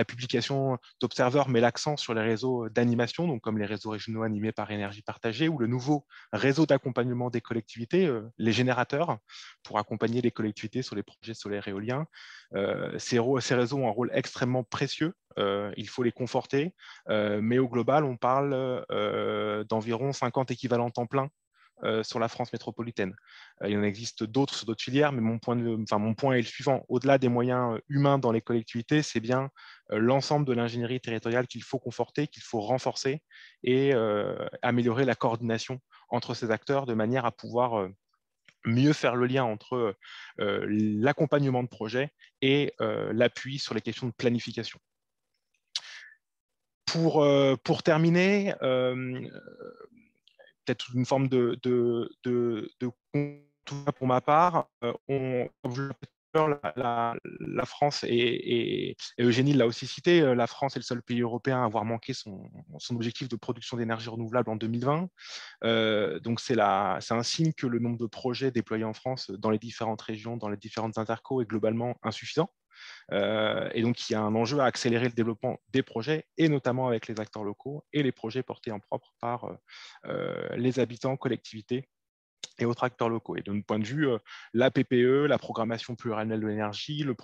publication d'Observer met l'accent sur les réseaux d'animation, donc comme les réseaux régionaux animés par Énergie Partagée, ou le nouveau réseau d'accompagnement des collectivités, les générateurs, pour accompagner les collectivités sur les projets solaires et éoliens. Ces réseaux ont un rôle extrêmement précieux. Il faut les conforter, mais au global, on parle d'environ 50 équivalents temps plein sur la France métropolitaine. Il en existe d'autres sur d'autres filières, mais mon point est le suivant. Au-delà des moyens humains dans les collectivités, c'est bien l'ensemble de l'ingénierie territoriale qu'il faut conforter, qu'il faut renforcer et améliorer la coordination entre ces acteurs de manière à pouvoir mieux faire le lien entre l'accompagnement de projets et l'appui sur les questions de planification. Pour terminer, peut-être une forme de pour ma part. La France, et Eugénie l'a aussi cité, la France est le seul pays européen à avoir manqué son objectif de production d'énergie renouvelable en 2020. Donc c'est un signe que le nombre de projets déployés en France dans les différentes régions, dans les différentes intercos est globalement insuffisant. Et donc, il y a un enjeu à accélérer le développement des projets, et notamment avec les acteurs locaux et les projets portés en propre par les habitants, collectivités et autres acteurs locaux. Et de notre point de vue, la PPE, la programmation pluriannuelle de l'énergie, le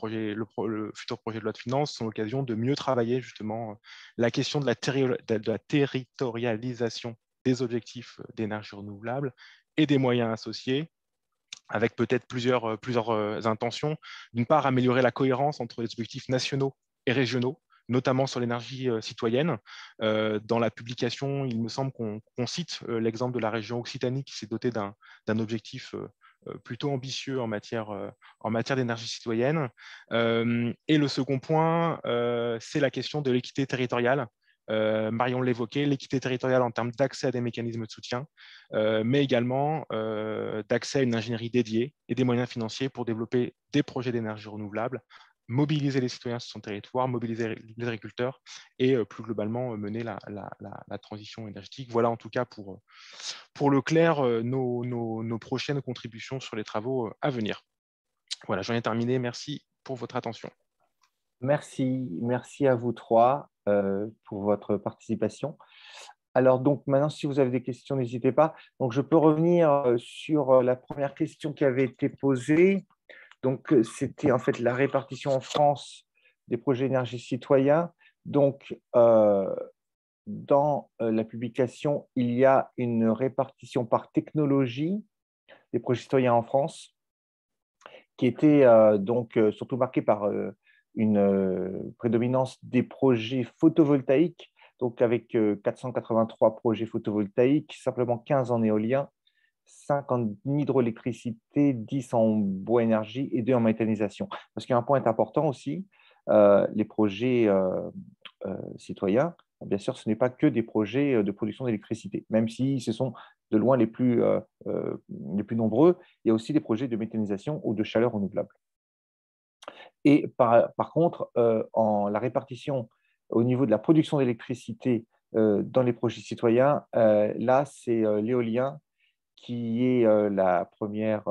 futur projet de loi de finances sont l'occasion de mieux travailler justement la question de la territorialisation des objectifs d'énergie renouvelable et des moyens associés, avec peut-être plusieurs intentions. D'une part, améliorer la cohérence entre les objectifs nationaux et régionaux, notamment sur l'énergie citoyenne. Dans la publication, il me semble qu'on cite l'exemple de la région Occitanie qui s'est dotée d'un objectif plutôt ambitieux en matière d'énergie citoyenne. Et le second point, c'est la question de l'équité territoriale. Marion l'évoquait, l'équité territoriale en termes d'accès à des mécanismes de soutien, mais également d'accès à une ingénierie dédiée et des moyens financiers pour développer des projets d'énergie renouvelable, mobiliser les citoyens sur son territoire, mobiliser les agriculteurs et plus globalement mener la transition énergétique. Voilà en tout cas pour le clair nos prochaines contributions sur les travaux à venir. Voilà, j'en ai terminé. Merci pour votre attention. Merci à vous trois pour votre participation. Alors, donc, maintenant, si vous avez des questions, n'hésitez pas. Donc, je peux revenir sur la première question qui avait été posée. Donc, c'était en fait la répartition en France des projets d'énergie citoyens. Donc, dans la publication, il y a une répartition par technologie des projets citoyens en France qui était donc surtout marquée par une prédominance des projets photovoltaïques, donc avec 483 projets photovoltaïques, simplement 15 en éolien, 5 en hydroélectricité, 10 en bois énergie et 2 en méthanisation. Parce qu'il y a un point important aussi, les projets citoyens, bien sûr, ce n'est pas que des projets de production d'électricité, même si ce sont de loin les plus nombreux, il y a aussi des projets de méthanisation ou de chaleur renouvelable. Et par contre, la répartition au niveau de la production d'électricité dans les projets citoyens, là, c'est l'éolien qui est la première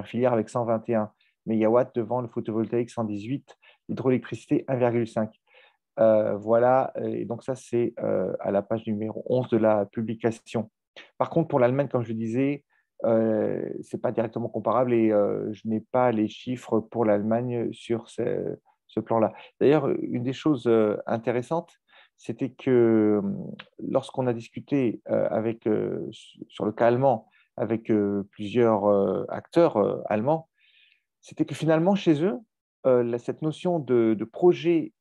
filière avec 121 MW devant le photovoltaïque 118, l'hydroélectricité 1,5. Voilà, et donc ça, c'est à la page numéro 11 de la publication. Par contre, pour l'Allemagne, comme je le disais, ce n'est pas directement comparable et je n'ai pas les chiffres pour l'Allemagne sur ce plan-là. D'ailleurs, une des choses intéressantes, c'était que lorsqu'on a discuté sur le cas allemand avec plusieurs acteurs allemands, c'était que finalement, chez eux, cette notion de projet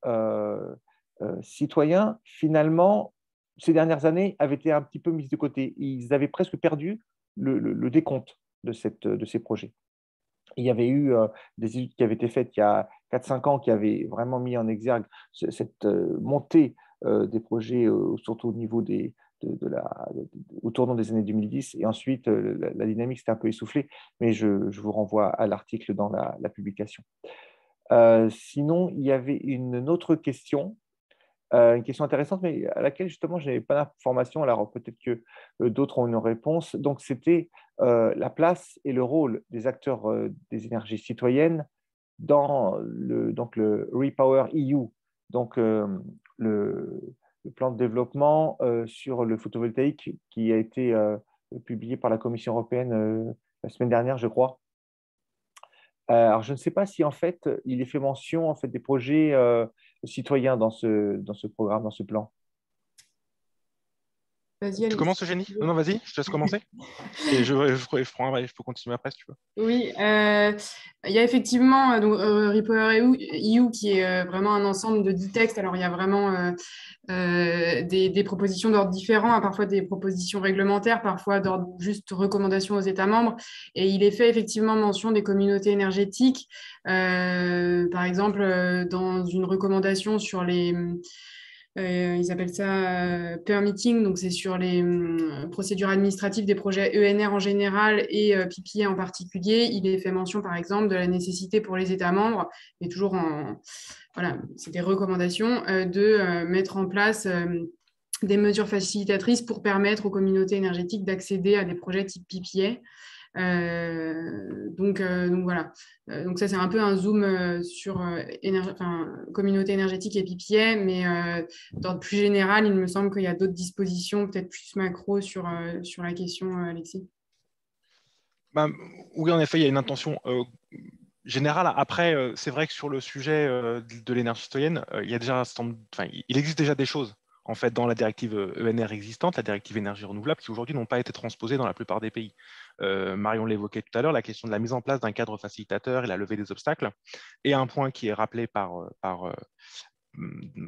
citoyen, finalement, ces dernières années, avait été un petit peu mise de côté. Ils avaient presque perdu le décompte de ces projets. Il y avait eu des études qui avaient été faites il y a 4-5 ans qui avaient vraiment mis en exergue cette montée des projets, surtout au niveau au tournant des années 2010. Et ensuite, la dynamique s'était un peu essoufflée, mais je vous renvoie à l'article dans la publication. Sinon, il y avait une autre question. Une question intéressante, mais à laquelle justement je n'avais pas d'informations, alors peut-être que d'autres ont une réponse. Donc c'était la place et le rôle des acteurs des énergies citoyennes dans le Repower EU, donc le plan de développement sur le photovoltaïque qui a été publié par la Commission européenne la semaine dernière, je crois. Alors, je ne sais pas si en fait il est fait mention en fait des projets citoyens dans ce programme, dans ce plan. Tu commences, Eugénie? Non, vas-y, je te laisse commencer. Et je peux continuer après si tu veux. Oui, il y a effectivement Repower EU qui est vraiment un ensemble de 10 textes. Alors, il y a vraiment des propositions d'ordre différents, parfois des propositions réglementaires, parfois d'ordre juste recommandations aux États membres. Et il est fait effectivement mention des communautés énergétiques. Par exemple, dans une recommandation sur les... ils appellent ça permitting, donc c'est sur les procédures administratives des projets ENR en général et PPA en particulier. Il est fait mention, par exemple, de la nécessité pour les États membres, mais toujours voilà, c'est des recommandations, de mettre en place des mesures facilitatrices pour permettre aux communautés énergétiques d'accéder à des projets type PPA. Donc voilà. Donc ça, c'est un peu un zoom sur communauté énergétique et PPA, mais d'ordre plus général, il me semble qu'il y a d'autres dispositions, peut-être plus macro sur la question, Alexis. Bah, oui, en effet, il y a une intention générale. Après, c'est vrai que sur le sujet de l'énergie citoyenne, il y a déjà il existe déjà des choses en fait dans la directive ENR existante, la directive énergie renouvelable, qui aujourd'hui n'ont pas été transposées dans la plupart des pays. Marion l'évoquait tout à l'heure, la question de la mise en place d'un cadre facilitateur et la levée des obstacles, et un point qui est rappelé par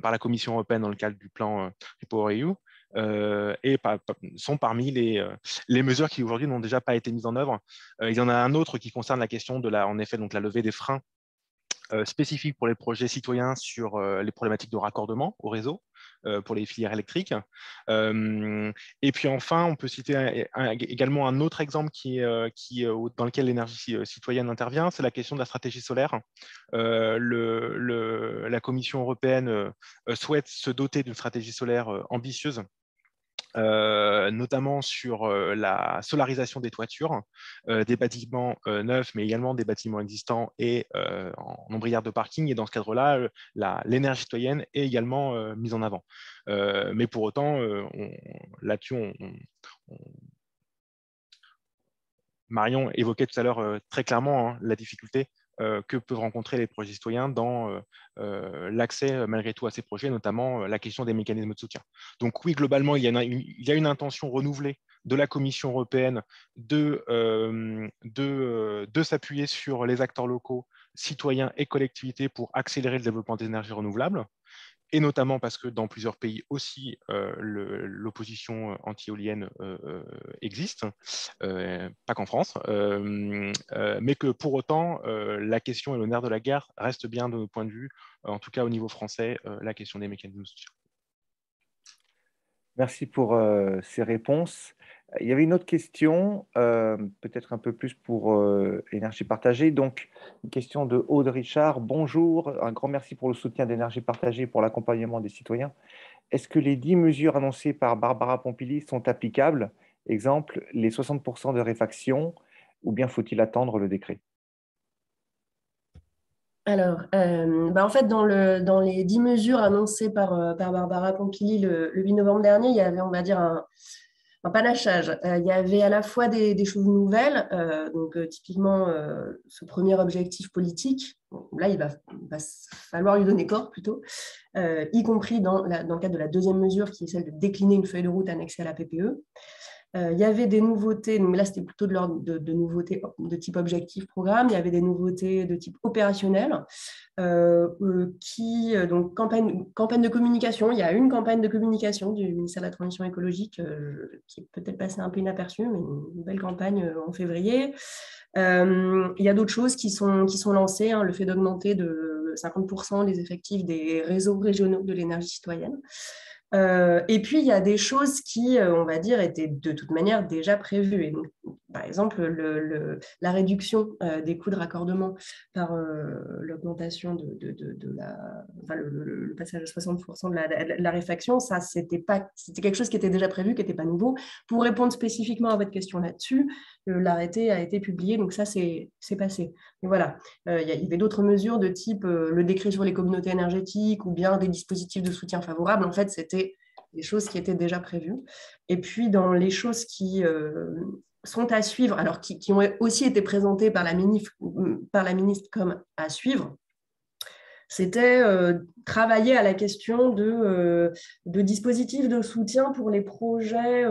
la Commission européenne dans le cadre du plan REPowerEU, et sont parmi les mesures qui aujourd'hui n'ont déjà pas été mises en œuvre. Il y en a un autre qui concerne la question de en effet, donc la levée des freins spécifiques pour les projets citoyens sur les problématiques de raccordement au réseau pour les filières électriques. Et puis enfin, on peut citer également un autre exemple dans lequel l'énergie citoyenne intervient, c'est la question de la stratégie solaire. La Commission européenne souhaite se doter d'une stratégie solaire ambitieuse, notamment sur la solarisation des toitures, des bâtiments neufs, mais également des bâtiments existants et en ombrière de parking. Et dans ce cadre-là, l'énergie citoyenne est également mise en avant. Mais pour autant, là-dessus, Marion évoquait tout à l'heure très clairement la difficulté que peuvent rencontrer les projets citoyens dans l'accès malgré tout à ces projets, notamment la question des mécanismes de soutien. Donc oui, globalement, il y a une intention renouvelée de la Commission européenne de s'appuyer sur les acteurs locaux, citoyens et collectivités pour accélérer le développement des énergies renouvelables, et notamment parce que dans plusieurs pays aussi, l'opposition anti-éolienne existe, pas qu'en France, mais que pour autant, la question et le nerf de la guerre reste bien de notre point de vue, en tout cas au niveau français, la question des mécanismes de soutien. Merci pour ces réponses. Il y avait une autre question, peut-être un peu plus pour Énergie Partagée. Donc, une question de Aude Richard. Bonjour, un grand merci pour le soutien d'Énergie Partagée pour l'accompagnement des citoyens. Est-ce que les 10 mesures annoncées par Barbara Pompili sont applicables? Exemple, les 60% de réfaction, ou bien faut-il attendre le décret? Alors, en fait, dans les 10 mesures annoncées par Barbara Pompili le 8 novembre dernier, il y avait, on va dire, un panachage. Il y avait à la fois des choses nouvelles, donc typiquement ce premier objectif politique. Bon, là, il va falloir lui donner corps plutôt, y compris dans le cadre de la deuxième mesure qui est celle de décliner une feuille de route annexée à la PPE. Il y avait des nouveautés, donc là c'était plutôt de l'ordre de nouveautés de type objectif programme, il y avait des nouveautés de type opérationnel, donc campagne de communication, il y a une campagne de communication du ministère de la Transition écologique qui est peut-être passée un peu inaperçue, mais une belle campagne en février. Il y a d'autres choses qui sont lancées, le fait d'augmenter de 50% les effectifs des réseaux régionaux de l'énergie citoyenne. Et puis, il y a des choses qui, on va dire, étaient de toute manière déjà prévues. Et donc, par exemple, la réduction des coûts de raccordement par l'augmentation le passage à 60% de la réfaction, ça, c'était quelque chose qui était déjà prévu, qui n'était pas nouveau. Pour répondre spécifiquement à votre question là-dessus, l'arrêté a été publié, donc ça, c'est passé. Et voilà. Il y avait d'autres mesures de type le décret sur les communautés énergétiques ou bien des dispositifs de soutien favorables. En fait, c'était des choses qui étaient déjà prévues. Et puis, dans les choses qui sont à suivre, alors qui ont aussi été présentées par la ministre comme à suivre, c'était travailler à la question de dispositifs de soutien pour les projets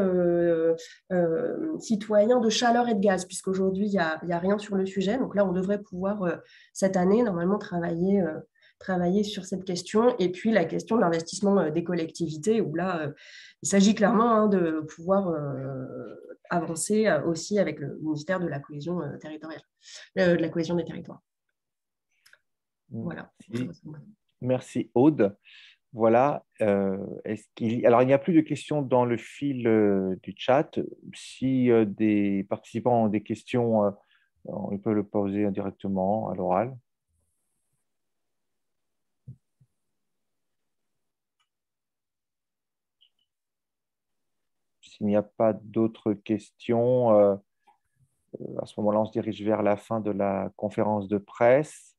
citoyens de chaleur et de gaz, puisqu'aujourd'hui, il n'y a rien sur le sujet. Donc là, on devrait pouvoir, cette année, normalement, travailler sur cette question. Et puis, la question de l'investissement des collectivités, où là, il s'agit clairement de pouvoir avancer aussi avec le ministère de la cohésion territoriale, de la cohésion des territoires. Voilà. Merci Aude. Voilà. Alors, il n'y a plus de questions dans le fil du chat. Si des participants ont des questions, ils peuvent le poser directement à l'oral. S'il n'y a pas d'autres questions, À ce moment-là, on se dirige vers la fin de la conférence de presse.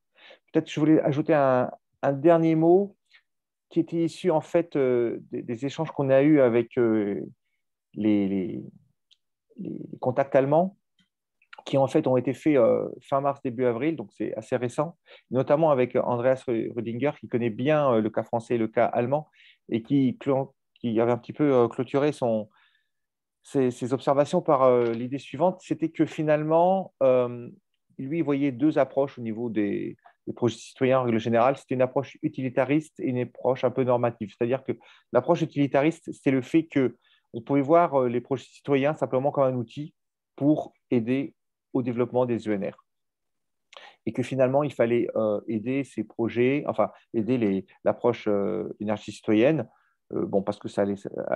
Peut-être que je voulais ajouter un dernier mot qui était issu en fait des échanges qu'on a eus avec les contacts allemands, qui en fait ont été faits fin mars, début avril, donc c'est assez récent, notamment avec Andreas Rödinger, qui connaît bien le cas français et le cas allemand, et qui avait un petit peu clôturé ses observations par l'idée suivante, c'était que finalement, lui, il voyait deux approches au niveau des projets citoyens en règle générale. C'était une approche utilitariste et une approche un peu normative. C'est-à-dire que l'approche utilitariste, c'est le fait qu'on pouvait voir les projets citoyens simplement comme un outil pour aider au développement des ENR. Et que finalement, il fallait aider ces projets, enfin, aider l'approche énergie citoyenne, bon, parce que ça allait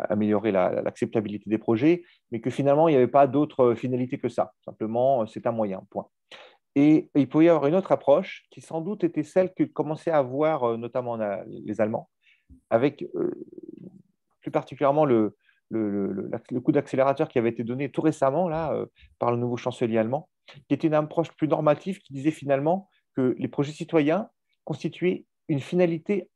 améliorer l'acceptabilité des projets, mais que finalement, il n'y avait pas d'autre finalité que ça. Simplement, c'est un moyen, point. Et il pouvait y avoir une autre approche qui, sans doute, était celle que commençaient à avoir notamment les Allemands, avec plus particulièrement le coup d'accélérateur qui avait été donné tout récemment là, par le nouveau chancelier allemand, qui était une approche plus normative qui disait finalement que les projets citoyens constituaient une finalité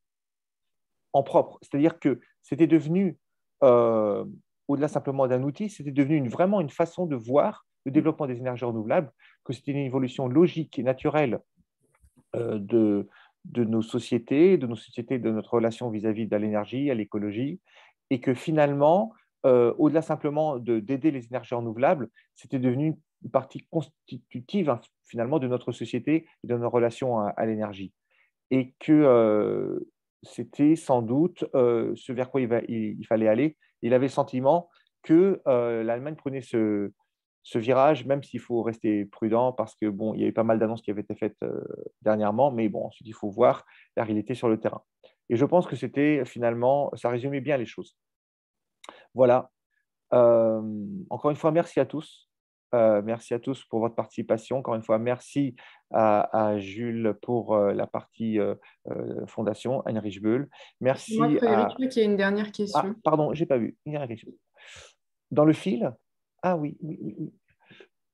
en propre. C'est-à-dire que c'était devenu, au-delà simplement d'un outil, c'était devenu vraiment une façon de voir le développement des énergies renouvelables, que c'était une évolution logique et naturelle de nos sociétés, de notre relation vis-à-vis de l'énergie, à l'écologie, et que finalement, au-delà simplement d'aider les énergies renouvelables, c'était devenu une partie constitutive finalement de notre société et de nos relations à l'énergie. Et que c'était sans doute ce vers quoi il fallait aller. Il avait le sentiment que l'Allemagne prenait ce virage, même s'il faut rester prudent, parce que bon, il y a eu pas mal d'annonces qui avaient été faites dernièrement, mais bon, ensuite il faut voir la réalité sur le terrain. Et je pense que c'était finalement, ça résumait bien les choses. Voilà. Encore une fois, merci à tous. Merci à tous pour votre participation. Encore une fois, merci à Jules pour la partie fondation, Heinrich Böll. Merci Moi, Frédéric, à... je crois qu'il y a une dernière question. Ah, pardon, j'ai pas vu. Dans le fil? Ah oui, oui, oui, oui.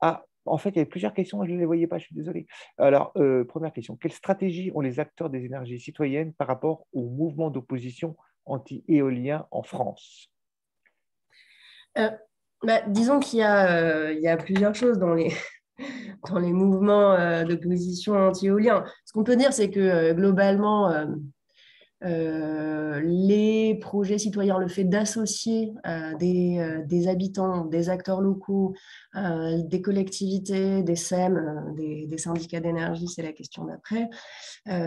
Ah, en fait, il y avait plusieurs questions, je ne les voyais pas, je suis désolé. Alors, première question. Quelle stratégie ont les acteurs des énergies citoyennes par rapport au mouvement d'opposition anti-éolien en France? Disons qu'il y a plusieurs choses dans les, dans les mouvements d'opposition anti-éolien. Ce qu'on peut dire, c'est que globalement, les projets citoyens, le fait d'associer des habitants, des acteurs locaux, des collectivités, des SEM, des syndicats d'énergie, c'est la question d'après,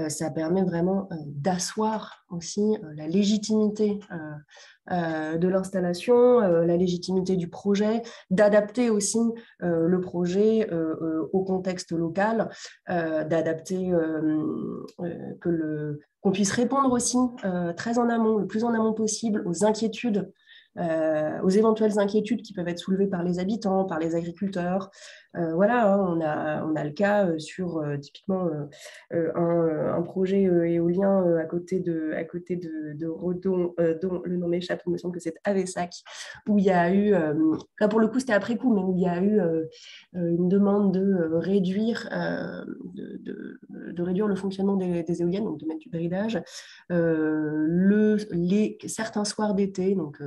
ça permet vraiment d'asseoir aussi la légitimité de l'installation, la légitimité du projet, d'adapter aussi le projet au contexte local, d'adapter qu'on puisse répondre aussi très en amont, le plus en amont possible, aux inquiétudes, aux éventuelles inquiétudes qui peuvent être soulevées par les habitants, par les agriculteurs. Voilà, hein, on a le cas sur typiquement un projet éolien à côté de Redon, dont le nom m'échappe, il me semble que c'est Avessac, où il y a eu, là pour le coup c'était après coup, mais où il y a eu une demande de réduire, de réduire le fonctionnement des éoliennes, donc de mettre du bridage, certains soirs d'été, donc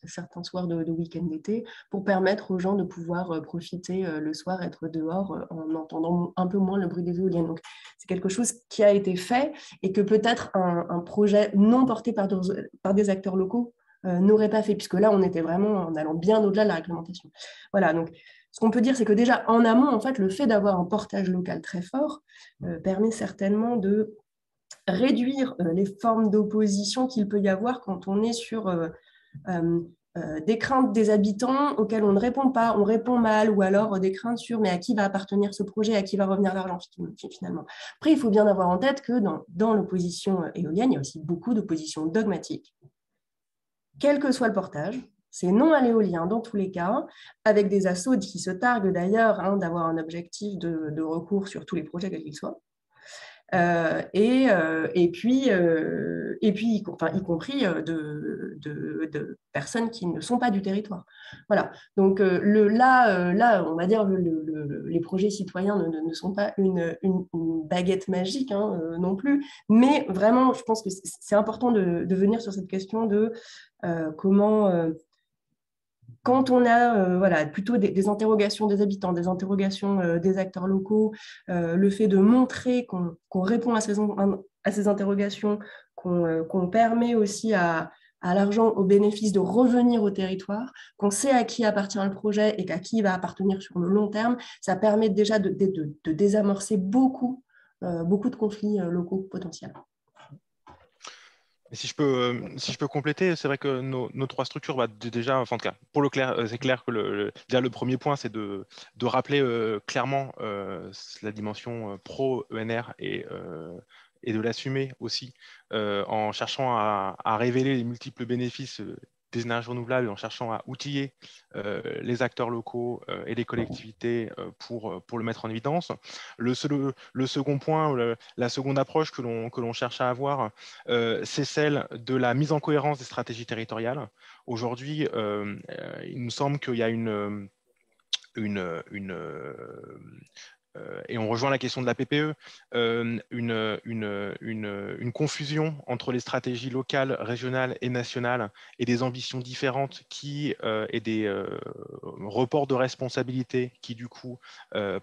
certains soirs de week-end d'été, pour permettre aux gens de pouvoir profiter le soir, être dehors en entendant un peu moins le bruit des éoliennes. Donc c'est quelque chose qui a été fait et que peut-être un projet non porté par des acteurs locaux n'aurait pas fait, puisque là on était vraiment en allant bien au-delà de la réglementation. Voilà, donc ce qu'on peut dire, c'est que déjà en amont, en fait, le fait d'avoir un portage local très fort permet certainement de réduire les formes d'opposition qu'il peut y avoir quand on est sur des craintes des habitants auxquelles on ne répond pas, on répond mal, ou alors des craintes sur mais à qui va appartenir ce projet, à qui va revenir l'argent finalement. Après, il faut bien avoir en tête que dans l'opposition éolienne, il y a aussi beaucoup d'opposition dogmatique. Quel que soit le portage, c'est non à l'éolien dans tous les cas, avec des assos qui se targuent d'ailleurs d'avoir un objectif de recours sur tous les projets quels qu'ils soient. et puis, y compris de personnes qui ne sont pas du territoire. Voilà. Donc là, on va dire les projets citoyens ne sont pas une baguette magique non plus, mais vraiment, je pense que c'est important de venir sur cette question de comment... quand on a plutôt des interrogations des habitants, des interrogations des acteurs locaux, le fait de montrer qu'on répond à ces interrogations, qu'on permet aussi à l'argent, au bénéfice de revenir au territoire, qu'on sait à qui appartient le projet et à qui il va appartenir sur le long terme, ça permet déjà de désamorcer beaucoup de conflits locaux potentiels. Et si je peux compléter, c'est vrai que nos trois structures, déjà, enfin, en tout cas, pour le clair, c'est clair que déjà, le premier point, c'est de rappeler clairement la dimension pro-ENR et de l'assumer aussi en cherchant à révéler les multiples bénéfices des énergies renouvelables et en cherchant à outiller les acteurs locaux et les collectivités pour le mettre en évidence. Le second point, la seconde approche que l'on cherche à avoir, c'est celle de la mise en cohérence des stratégies territoriales. Aujourd'hui, il nous semble qu'il y a et on rejoint la question de la PPE, une confusion entre les stratégies locales, régionales et nationales et des ambitions différentes et des reports de responsabilités qui, du coup,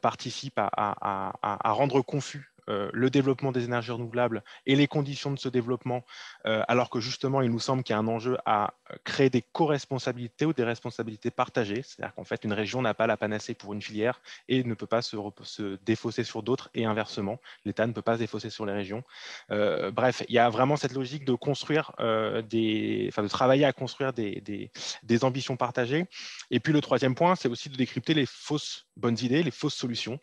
participent à rendre confus le développement des énergies renouvelables et les conditions de ce développement, alors que justement, il nous semble qu'il y a un enjeu à créer des co-responsabilités ou des responsabilités partagées. C'est-à-dire qu'en fait, une région n'a pas la panacée pour une filière et ne peut pas se défausser sur d'autres et inversement. L'État ne peut pas se défausser sur les régions. Bref, il y a vraiment cette logique de construire de travailler à construire des ambitions partagées. Et puis le troisième point, c'est aussi de décrypter les fausses bonnes idées, les fausses solutions,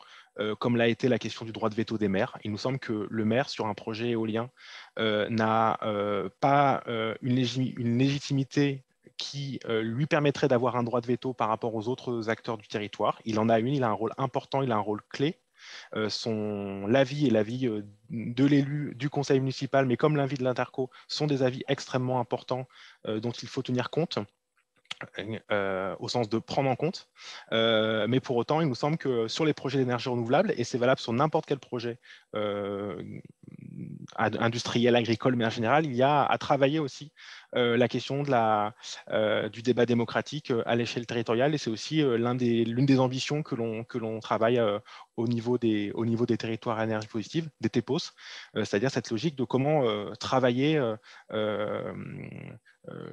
comme l'a été la question du droit de veto des maires. Il nous semble que le maire, sur un projet éolien, n'a pas une légitimité qui lui permettrait d'avoir un droit de veto par rapport aux autres acteurs du territoire. Il en a une, il a un rôle important, il a un rôle clé. L'avis et l'avis de l'élu, du conseil municipal, mais comme l'avis de l'Interco, sont des avis extrêmement importants dont il faut tenir compte. Au sens de prendre en compte. Mais pour autant, il nous semble que sur les projets d'énergie renouvelable, et c'est valable sur n'importe quel projet industriel, agricole, mais en général, il y a à travailler aussi la question du débat démocratique à l'échelle territoriale, et c'est aussi l'une des ambitions que l'on travaille au niveau des territoires à énergie positive, des TEPOS, c'est-à-dire cette logique de comment travailler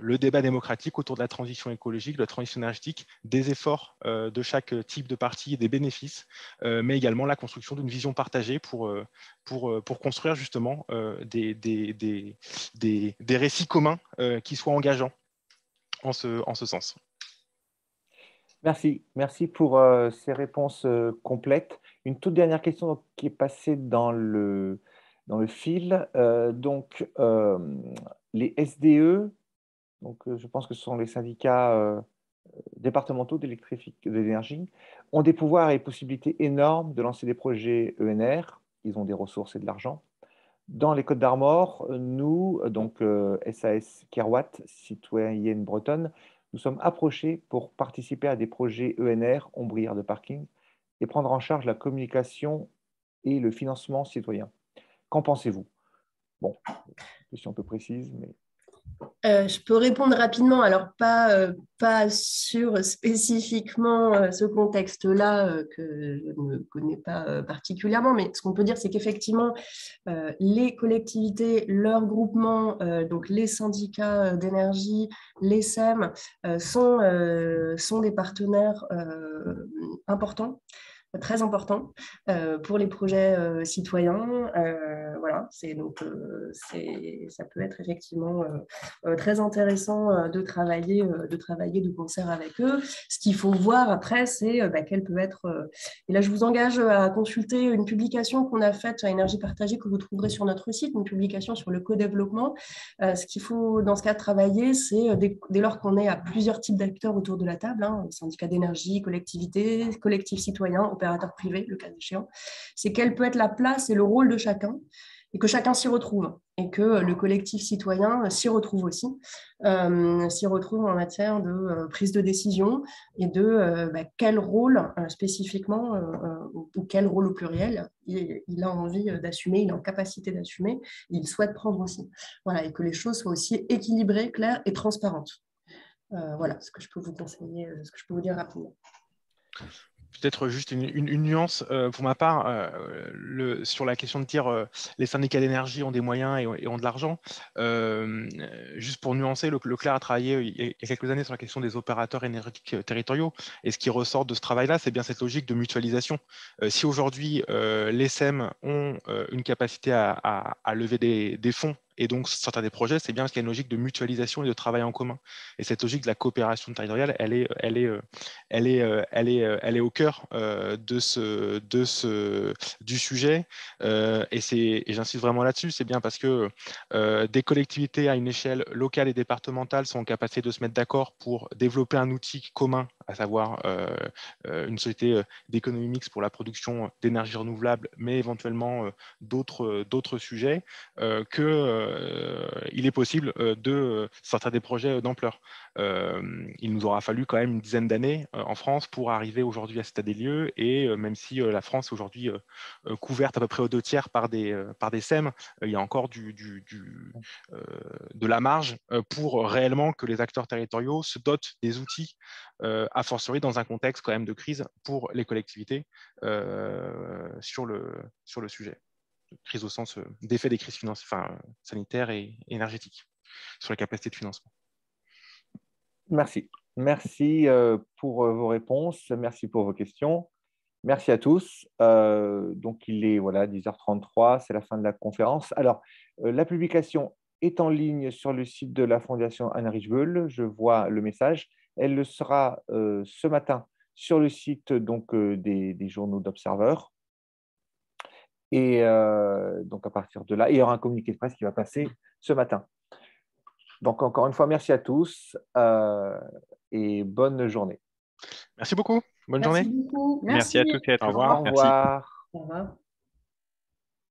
le débat démocratique autour de la transition écologique, de la transition énergétique, des efforts de chaque type de parti et des bénéfices, mais également la construction d'une vision partagée pour construire justement des récits communs qui soient engageants en ce sens. Merci pour ces réponses complètes. Une toute dernière question qui est passée dans le fil. Les SDE, donc je pense que ce sont les syndicats départementaux d'énergie, ont des pouvoirs et possibilités énormes de lancer des projets ENR. Ils ont des ressources et de l'argent. Dans les Côtes d'Armor, nous, SAS Kerouat, citoyenne bretonne, nous sommes approchés pour participer à des projets ENR, ombrières de parking, et prendre en charge la communication et le financement citoyen. Qu'en pensez-vous? Bon, question un peu précise, mais... Je peux répondre rapidement, alors pas sur spécifiquement ce contexte-là que je ne connais pas particulièrement, mais ce qu'on peut dire, c'est qu'effectivement, les collectivités, leurs groupements, donc les syndicats d'énergie, les SEM, sont des partenaires importants, très important pour les projets citoyens. Voilà, ça peut être effectivement très intéressant de travailler de concert avec eux. Ce qu'il faut voir après, c'est quel peut être... et là, je vous engage à consulter une publication qu'on a faite à Énergie Partagée, que vous trouverez sur notre site, une publication sur le co-développement. Ce qu'il faut, dans ce cas, travailler, c'est dès lors qu'on est à plusieurs types d'acteurs autour de la table, syndicats d'énergie, collectivités, collectifs citoyens, opérateurs privés, le cas échéant, c'est quelle peut être la place et le rôle de chacun, et que chacun s'y retrouve, et que le collectif citoyen s'y retrouve aussi, s'y retrouve en matière de prise de décision et de quel rôle spécifiquement, ou quel rôle au pluriel il a envie d'assumer, il est en capacité d'assumer, il souhaite prendre aussi. Voilà, et que les choses soient aussi équilibrées, claires et transparentes. Voilà ce que je peux vous conseiller, ce que je peux vous dire rapidement. Peut-être juste une nuance pour ma part sur la question de dire les syndicats d'énergie ont des moyens et ont de l'argent. Juste pour nuancer, Leclerc a travaillé il y a quelques années sur la question des opérateurs énergétiques territoriaux. Et ce qui ressort de ce travail-là, c'est bien cette logique de mutualisation. Si aujourd'hui, les SEM ont une capacité à lever des fonds et donc sortir des projets, c'est bien parce qu'il y a une logique de mutualisation et de travail en commun. Et cette logique de la coopération territoriale, elle est au cœur du sujet. Et j'insiste vraiment là-dessus, c'est bien parce que des collectivités à une échelle locale et départementale sont en capacité de se mettre d'accord pour développer un outil commun, à savoir une société d'économie mixte pour la production d'énergie renouvelable, mais éventuellement d'autres sujets, qu'il est possible de sortir des projets d'ampleur. Il nous aura fallu quand même une dizaine d'années en France pour arriver aujourd'hui à cet état des lieux, et même si la France est aujourd'hui couverte à peu près aux 2/3 par des SEM, il y a encore de la marge pour réellement que les acteurs territoriaux se dotent des outils, a fortiori dans un contexte quand même de crise pour les collectivités sur le sujet. Crise au sens d'effet des crises sanitaires et énergétiques sur la capacité de financement. Merci. Merci pour vos réponses. Merci pour vos questions. Merci à tous. Donc, il est 10h33, c'est la fin de la conférence. Alors, la publication est en ligne sur le site de la Fondation Heinrich Böll. Je vois le message. Elle le sera ce matin sur le site des journaux d'Observer. Et donc, à partir de là, il y aura un communiqué de presse qui va passer ce matin. Donc, encore une fois, merci à tous et bonne journée. Merci beaucoup. Bonne journée. Merci beaucoup. Merci à tous et à tous. Au revoir. Au revoir. Au revoir.